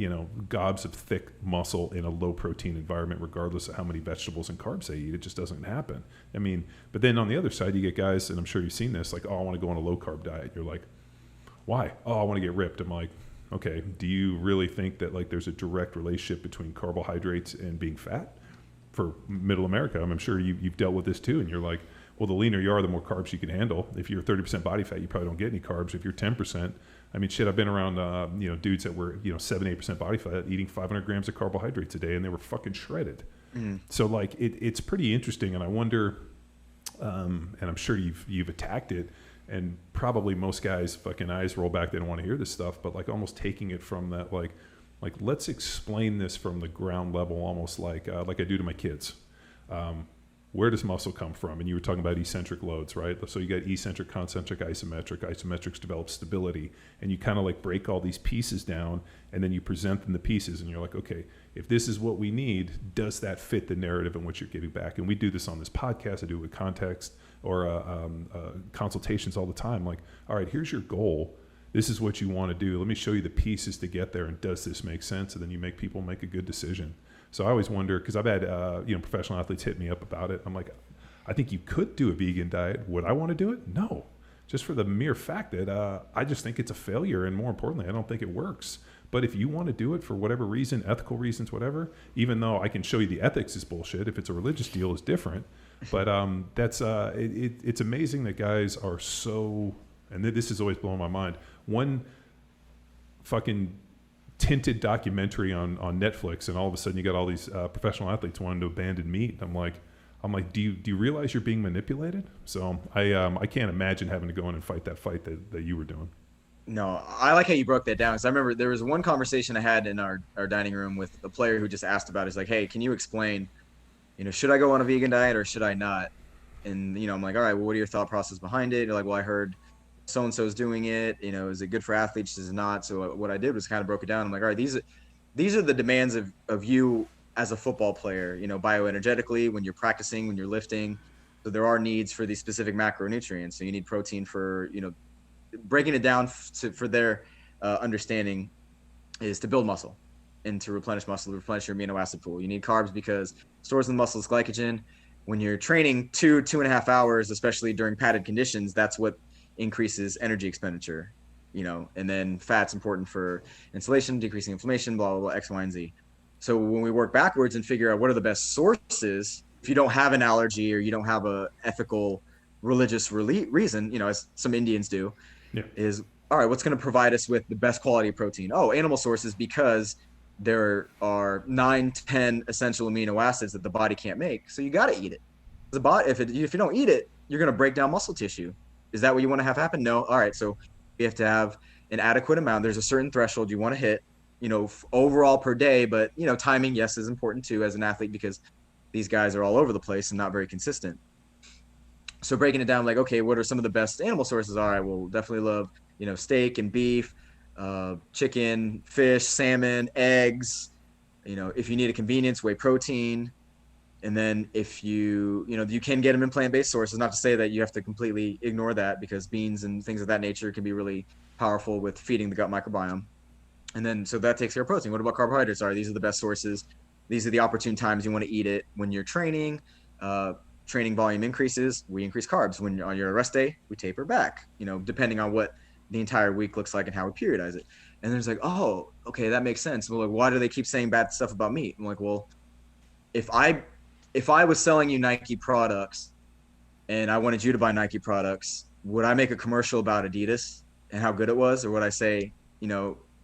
gobs of thick muscle in a low protein environment, regardless of how many vegetables and carbs they eat. It just doesn't happen. I mean, but then on the other side, you get guys, and I'm sure you've seen this, like, oh, I want to go on a low carb diet. You're like, why? Oh, I want to get ripped. I'm like, okay, do you really think that like there's a direct relationship between carbohydrates and being fat for middle America? I'm sure you've dealt with this too, and you're like, well, the leaner you are, the more carbs you can handle. If you're 30% body fat, you probably don't get any carbs. If you're 10%, I mean, shit, I've been around, dudes that were, 7-8% body fat eating 500 grams of carbohydrates a day, and they were fucking shredded. So like, it's pretty interesting. And I wonder, and I'm sure you've attacked it, and probably most guys fucking eyes roll back. They don't want to hear this stuff, but like almost taking it from that, like let's explain this from the ground level, almost like I do to my kids. Where does muscle come from? And you were talking about eccentric loads, right? So you got eccentric, concentric, isometric. Isometrics develop stability, and you kind of like break all these pieces down, and then you present them the pieces, and you're like, okay, if this is what we need, does that fit the narrative in which you're giving back? And we do this on this podcast. I do it with context or consultations all the time. Like, all right, here's your goal. This is what you want to do. Let me show you the pieces to get there, and does this make sense? And then you make people make a good decision. So I always wonder, because I've had professional athletes hit me up about it. I'm like, I think you could do a vegan diet. Would I want to do it? No. Just for the mere fact that I just think it's a failure, and more importantly, I don't think it works. But if you want to do it for whatever reason, ethical reasons, whatever, even though I can show you the ethics is bullshit, if it's a religious deal, is different. But it's amazing that guys are so, and this has always blown my mind. One fucking tinted documentary on Netflix, and all of a sudden you got all these professional athletes wanting to abandon meat. I'm like, do you realize you're being manipulated? So I can't imagine having to go in and fight that fight that you were doing. No, I like how you broke that down, because I remember there was one conversation I had in our dining room with a player who just asked about it. He's like, hey, can you explain, should I go on a vegan diet or should I not? And, I'm like, all right, well, what are your thought process behind it? You're like, well, I heard so-and-so is doing it, is it good for athletes? Is it not? So what I did was kind of broke it down. I'm like, all right, these are the demands of you as a football player, bioenergetically, when you're practicing, when you're lifting. So there are needs for these specific macronutrients. So you need protein for, breaking it down for their understanding is to build muscle and to replenish muscle, replenish your amino acid pool. You need carbs because stores in the muscle is glycogen. When you're training 2.5 hours, especially during padded conditions, that's what increases energy expenditure, and then fat's important for insulation, decreasing inflammation, blah, blah, blah, X, Y, and Z. So when we work backwards and figure out what are the best sources, if you don't have an allergy or you don't have a ethical religious reason, as some Indians do, is, all right, what's going to provide us with the best quality of protein? Oh, animal sources, because there are 9-10 essential amino acids that the body can't make. So you got to eat it. If you don't eat it, you're going to break down muscle tissue. Is that what you want to have happen? No. All right. So you have to have an adequate amount. There's a certain threshold you want to hit, overall per day. But, timing, yes, is important too as an athlete, because these guys are all over the place and not very consistent. So breaking it down, like, okay, what are some of the best animal sources? All right, well, definitely love, steak and beef, chicken, fish, salmon, eggs. If you need a convenience, whey protein. And then if you can get them in plant-based sources, not to say that you have to completely ignore that, because beans and things of that nature can be really powerful with feeding the gut microbiome. And then, so that takes care of protein. What about carbohydrates? All right, these are the best sources. These are the opportune times you want to eat it. When you're training, training volume increases, we increase carbs. When on your rest day, we taper back, depending on what the entire week looks like and how we periodize it. And then it's like, oh, okay, that makes sense. Well, like, why do they keep saying bad stuff about meat? I'm like, well, if I was selling you Nike products and I wanted you to buy Nike products, would I make a commercial about Adidas and how good it was? Or would I say,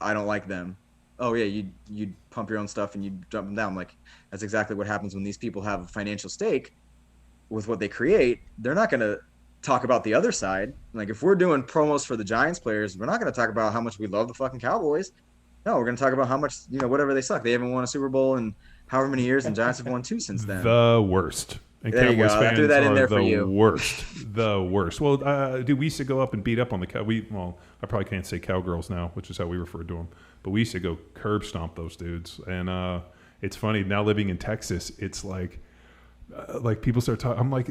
I don't like them? Oh yeah, you'd pump your own stuff and you dump them down. Like, that's exactly what happens when these people have a financial stake with what they create. They're not going to talk about the other side. Like, if we're doing promos for the Giants players, we're not going to talk about how much we love the fucking Cowboys. No, we're going to talk about how much, whatever they suck. They haven't won a Super Bowl in however many years, and Giants have won 2 since then. The worst. And there Cowboys you go. fans I threw that in there for the you. The worst. Well, dude, we used to go up and beat up on the I probably can't say cowgirls now, which is how we refer to them. But we used to go curb stomp those dudes. And it's funny, now living in Texas, it's like people start talking. I'm like,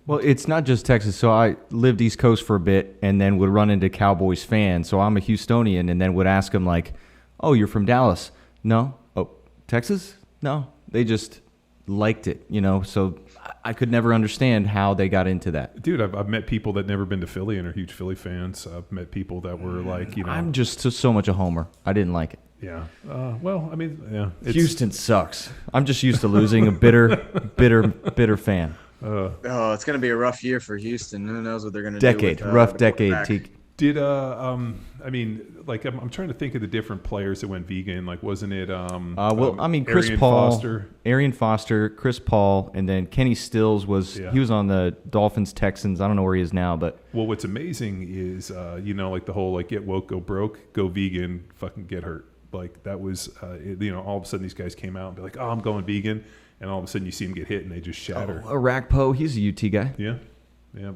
well, it's not just Texas. So I lived East Coast for a bit and then would run into Cowboys fans. So I'm a Houstonian, and then would ask them like, oh, you're from Dallas? No. Oh, Texas? No. They just liked it, so I could never understand how they got into that. Dude, I've met people that never been to Philly and are huge Philly fans. I've met people that were like, I'm just so much a homer. I didn't like it. Yeah. Well, I mean, yeah. Houston sucks. I'm just used to losing. A bitter fan. Oh, it's going to be a rough year for Houston. Who knows what they're going to do Decade, with, rough the decade. quarterback. Did I mean, like I'm trying to think of the different players that went vegan. Like, wasn't it? Chris Arian Paul, Foster? Arian Foster, Chris Paul, and then Kenny Stills he was on the Dolphins Texans. I don't know where he is now, but Well, what's amazing is like the whole like get woke, go broke, go vegan, fucking get hurt. Like that was all of a sudden these guys came out and be like, oh, I'm going vegan, and all of a sudden you see them get hit and they just shatter. Arakpo, he's a UT guy. Yeah,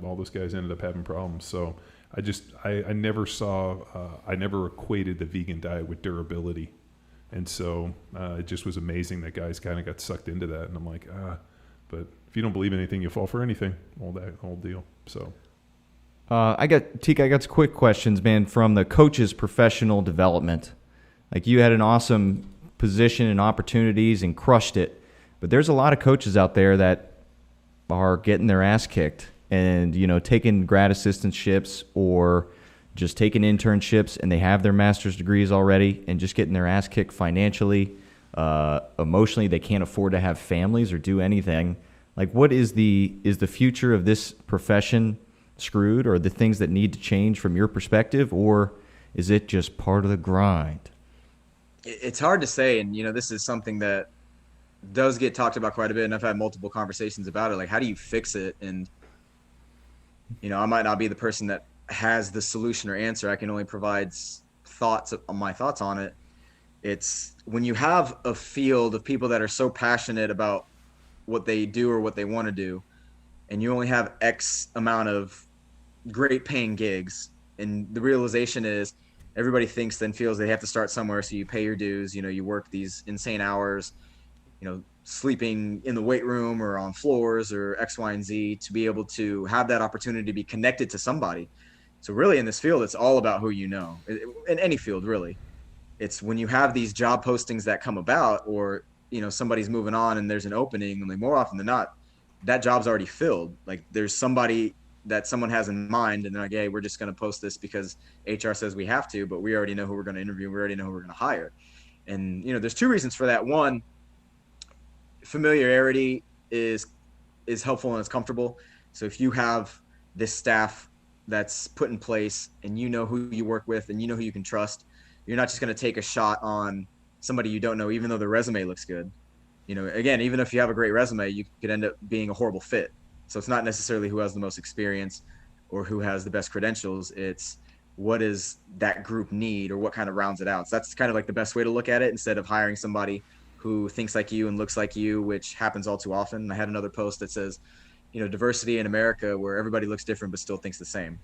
all those guys ended up having problems. So I never equated the vegan diet with durability. And so it just was amazing that guys kind of got sucked into that. And I'm like, but if you don't believe anything, you fall for anything, all that whole deal. So I got some quick questions, man, from the coach's professional development. Like you had an awesome position and opportunities and crushed it. But there's a lot of coaches out there that are getting their ass kicked and, taking grad assistantships or just taking internships, and they have their master's degrees already and just getting their ass kicked financially, emotionally. They can't afford to have families or do anything. Like, what is the future of this profession screwed, or the things that need to change from your perspective, or is it just part of the grind? It's hard to say, and this is something that does get talked about quite a bit, and I've had multiple conversations about it. Like, how do you fix it? And I might not be the person that has the solution or answer. I can only provide my thoughts on it. It's when you have a field of people that are so passionate about what they do or what they want to do, and you only have X amount of great paying gigs, and the realization is everybody thinks then feels they have to start somewhere, so you pay your dues, you work these insane hours, sleeping in the weight room or on floors or X, Y, and Z to be able to have that opportunity to be connected to somebody. So really in this field, it's all about who you know. In any field, really. It's when you have these job postings that come about, or, somebody's moving on and there's an opening, and like more often than not, that job's already filled. Like there's somebody that someone has in mind, and they're like, hey, we're just going to post this because HR says we have to, but we already know who we're going to interview. We already know who we're going to hire. And, there's two reasons for that. One, familiarity is helpful and it's comfortable. So if you have this staff that's put in place and you know who you work with and you know who you can trust, you're not just going to take a shot on somebody you don't know, even though the resume looks good. Again, even if you have a great resume, you could end up being a horrible fit. So it's not necessarily who has the most experience or who has the best credentials. It's what does that group need, or what kind of rounds it out. So that's kind of like the best way to look at it, instead of hiring somebody who thinks like you and looks like you, which happens all too often. I had another post that says, diversity in America, where everybody looks different but still thinks the same.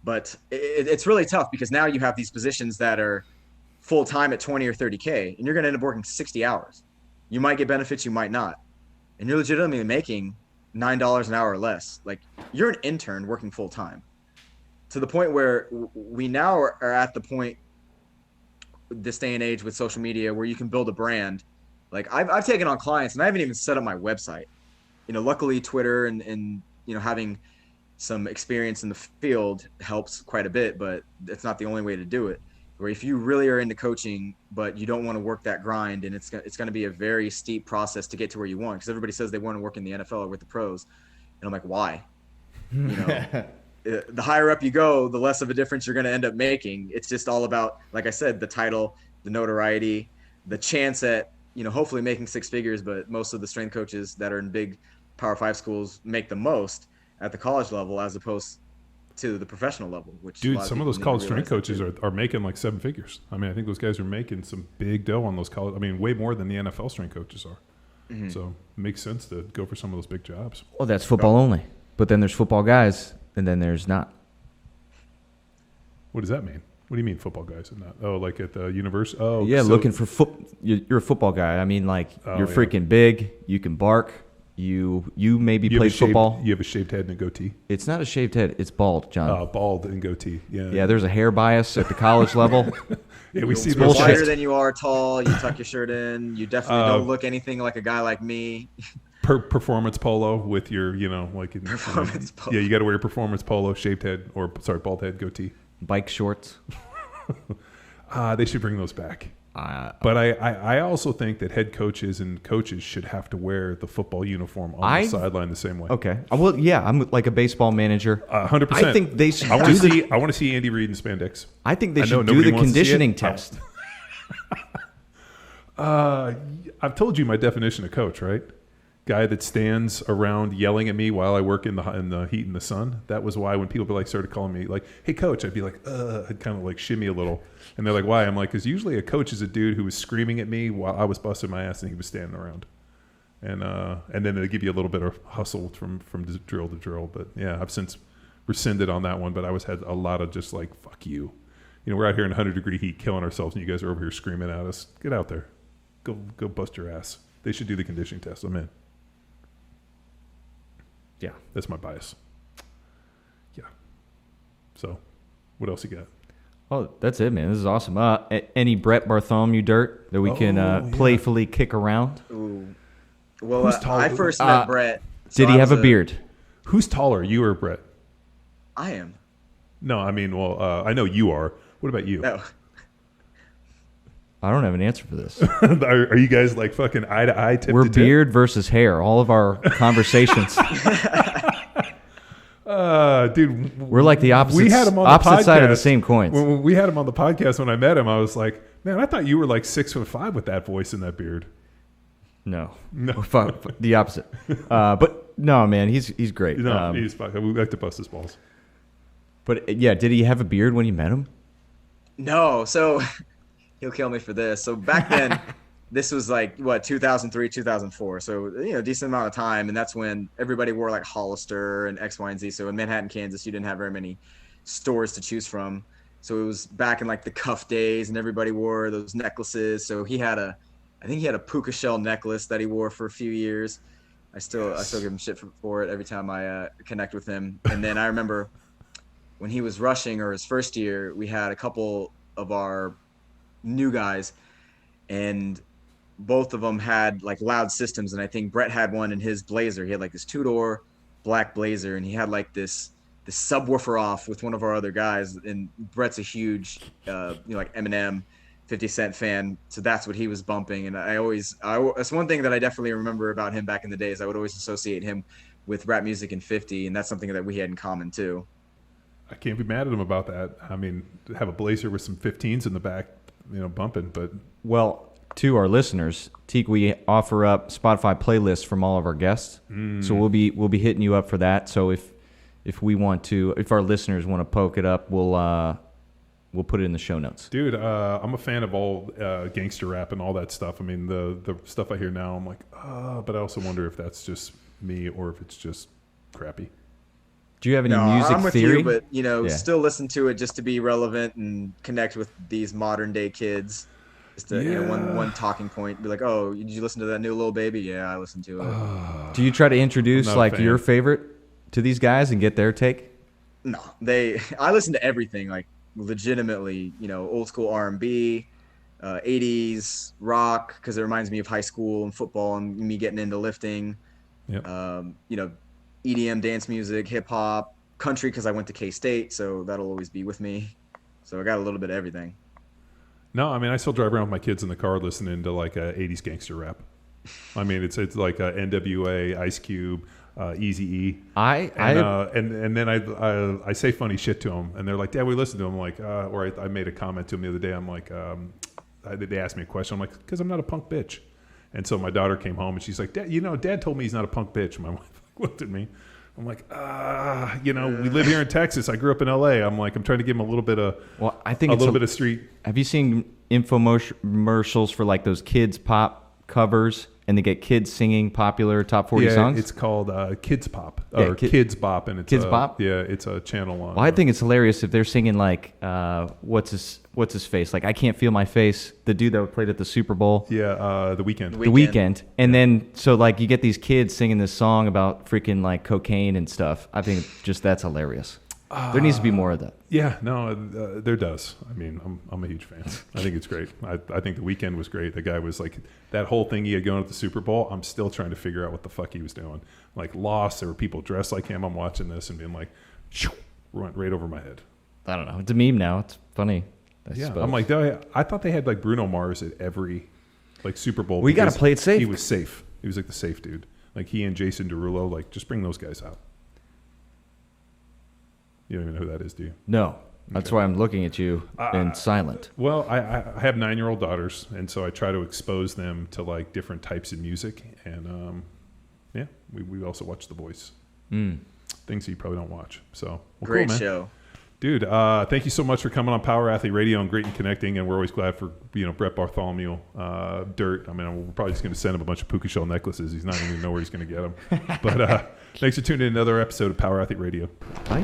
But it's really tough, because now you have these positions that are full-time at 20 or 30K, and you're going to end up working 60 hours. You might get benefits, you might not. And you're legitimately making $9 an hour or less. Like, you're an intern working full-time, to the point where we now are at the point this day and age with social media where you can build a brand. Like I've taken on clients and I haven't even set up my website. Luckily Twitter and having some experience in the field helps quite a bit, but it's not the only way to do it. Where if you really are into coaching, but you don't want to work that grind, and it's going to be a very steep process to get to where you want, because everybody says they want to work in the NFL or with the pros. And I'm like, why? The higher up you go, the less of a difference you're going to end up making. It's just all about, like I said, the title, the notoriety, the chance at, hopefully making six figures. But most of the strength coaches that are in big Power 5 schools make the most at the college level, as opposed to the professional level. Which, dude, some of those college strength coaches are making like seven figures. I mean, I think those guys are making some big dough on those college. I mean, way more than the NFL strength coaches are. Mm-hmm. So it makes sense to go for some of those big jobs. Well, that's football only. But then there's football guys. And then there's not. What does that mean? What do you mean football guys and not? Oh, like at the university? Oh, yeah, so looking for you're a football guy. I mean, like, you're freaking big. You can bark. You maybe play football. You have a shaved head and a goatee. It's not a shaved head. It's bald, John. Bald and goatee. Yeah. Yeah, there's a hair bias at the college level. Yeah, we see you're wider than you are tall. You tuck your shirt in. You definitely don't look anything like a guy like me. Performance polo with your, performance polo. Yeah, you got to wear your performance polo, shaved head, bald head, goatee. Bike shorts. They should bring those back. But I also think that head coaches and coaches should have to wear the football uniform on the sideline the same way. Okay. Well, yeah, I'm like a baseball manager. 100%. I think they should I want to see Andy Reid in spandex. I think they should do the conditioning test. I've told you my definition of coach, right? Guy that stands around yelling at me while I work in the heat and the sun. That was why when people started calling me like, "Hey, coach," I'd be like, I'd kind of like shimmy a little, and they're like, "Why?" I'm like, "Because usually a coach is a dude who was screaming at me while I was busting my ass and he was standing around." And then they give you a little bit of hustle from drill to drill. But yeah, I've since rescinded on that one. But I had a lot of just like, "Fuck you," we're out here in 100-degree heat killing ourselves, and you guys are over here screaming at us. Get out there, go bust your ass. They should do the conditioning test. I'm in. Yeah, that's my bias. Yeah. So, what else you got? Oh, that's it, man. This is awesome. Any Brett Bartholomew dirt that we can playfully kick around? Ooh. Well, I first met Brett. Did he have a beard? Who's taller, you or Brett? I am. No, I mean, I know you are. What about you? No. I don't have an answer for this. Are you guys like fucking eye to eye, tip to tip? We're beard versus hair. All of our conversations. Dude, we're like the opposite. We had him on the opposite podcast. Side of the same coins. When we had him on the podcast when I met him, I was like, man, I thought you were like 6'5" with that voice and that beard. No, the opposite. But no, man, he's great. No, he's fine. We like to bust his balls. But yeah, did he have a beard when you met him? No, so he'll kill me for this. So back then, this was like 2003, 2004. So decent amount of time, and that's when everybody wore like Hollister and X, Y, and Z. So in Manhattan, Kansas, you didn't have very many stores to choose from. So it was back in like the cuff days, and everybody wore those necklaces. So I think he had a puka shell necklace that he wore for a few years. I still give him shit for it every time I connect with him. And then I remember when he was rushing, or his first year, we had a couple of our new guys, and both of them had like loud systems. And I think Brett had one in his Blazer. He had like this 2-door black Blazer, and he had like this subwoofer off with one of our other guys. And Brett's a huge, like Eminem, 50 Cent fan, so that's what he was bumping. And that's one thing that I definitely remember about him back in the days. I would always associate him with rap music and 50, and that's something that we had in common too. I can't be mad at him about that. I mean, to have a Blazer with some 15s in the back, bumping. But well, to our listeners, Teak, we offer up Spotify playlists from all of our guests, so we'll be hitting you up for that. So if our listeners want to poke it up, we'll put it in the show notes. Dude, I'm a fan of all gangster rap and all that stuff. I mean, the stuff I hear now, I'm like, but I also wonder if that's just me or if it's just crappy. Do you have any music I'm with theory? You, but still listen to it just to be relevant and connect with these modern day kids. Just to, one talking point, be like, "Oh, did you listen to that new Lil Baby?" Yeah, I listened to it. Do you try to introduce like your favorite to these guys and get their take? No, I listen to everything, like legitimately, old school R&B, 80s rock, because it reminds me of high school and football and me getting into lifting. Yep. EDM dance music, hip hop, country, because I went to K-State, so that'll always be with me. So I got a little bit of everything. No, I mean, I still drive around with my kids in the car listening to like 80s gangster rap. I mean, it's like NWA, Ice Cube, Eazy-E. And then I say funny shit to them, and they're like, "Dad, we listen to them." I'm like, or I made a comment to them the other day. I'm like, they asked me a question. I'm like, "Because I'm not a punk bitch." And so my daughter came home and she's like, "Dad, Dad told me he's not a punk bitch." My wife looked at me. I'm like, we live here in Texas. I grew up in LA. I'm like, I'm trying to give him a little bit of, bit of street. Have you seen infomercials for like those kids pop covers, and they get kids singing popular top 40 songs? It's called Kids Pop or Kids Bop, and it's Kids Bop. Yeah, it's a channel on. Well, I think it's hilarious if they're singing like what's his face? Like I Can't Feel My Face, the dude that played at the Super Bowl. Yeah, The Weeknd. The Weeknd. And then so like you get these kids singing this song about freaking like cocaine and stuff. I think just that's hilarious. There needs to be more of that. Yeah, no, there does. I mean, I'm a huge fan. I think it's great. I think The Weeknd was great. The guy was like, that whole thing he had going at the Super Bowl, I'm still trying to figure out what the fuck he was doing. Like Lost, there were people dressed like him. I'm watching this and being like, went right over my head. I don't know. It's a meme now. It's funny. suppose. I'm like, I thought they had like Bruno Mars at every like Super Bowl. We got to because play it safe. He was safe. He was like the safe dude. Like he and Jason Derulo, like just bring those guys out. You don't even know who that is, do you? No. That's why I'm looking at you in silent. Well, I have 9-year-old daughters, and so I try to expose them to like different types of music, and we also watch The Voice. Things that you probably don't watch. So well, Great cool, man. show. Dude, thank you so much for coming on Power Athlete Radio and Great and Connecting, and we're always glad for Brett Bartholomew dirt. I mean, we're probably just going to send him a bunch of puka shell necklaces. He's not even going to know where he's going to get them. But thanks for tuning in to another episode of Power Athlete Radio. Bye.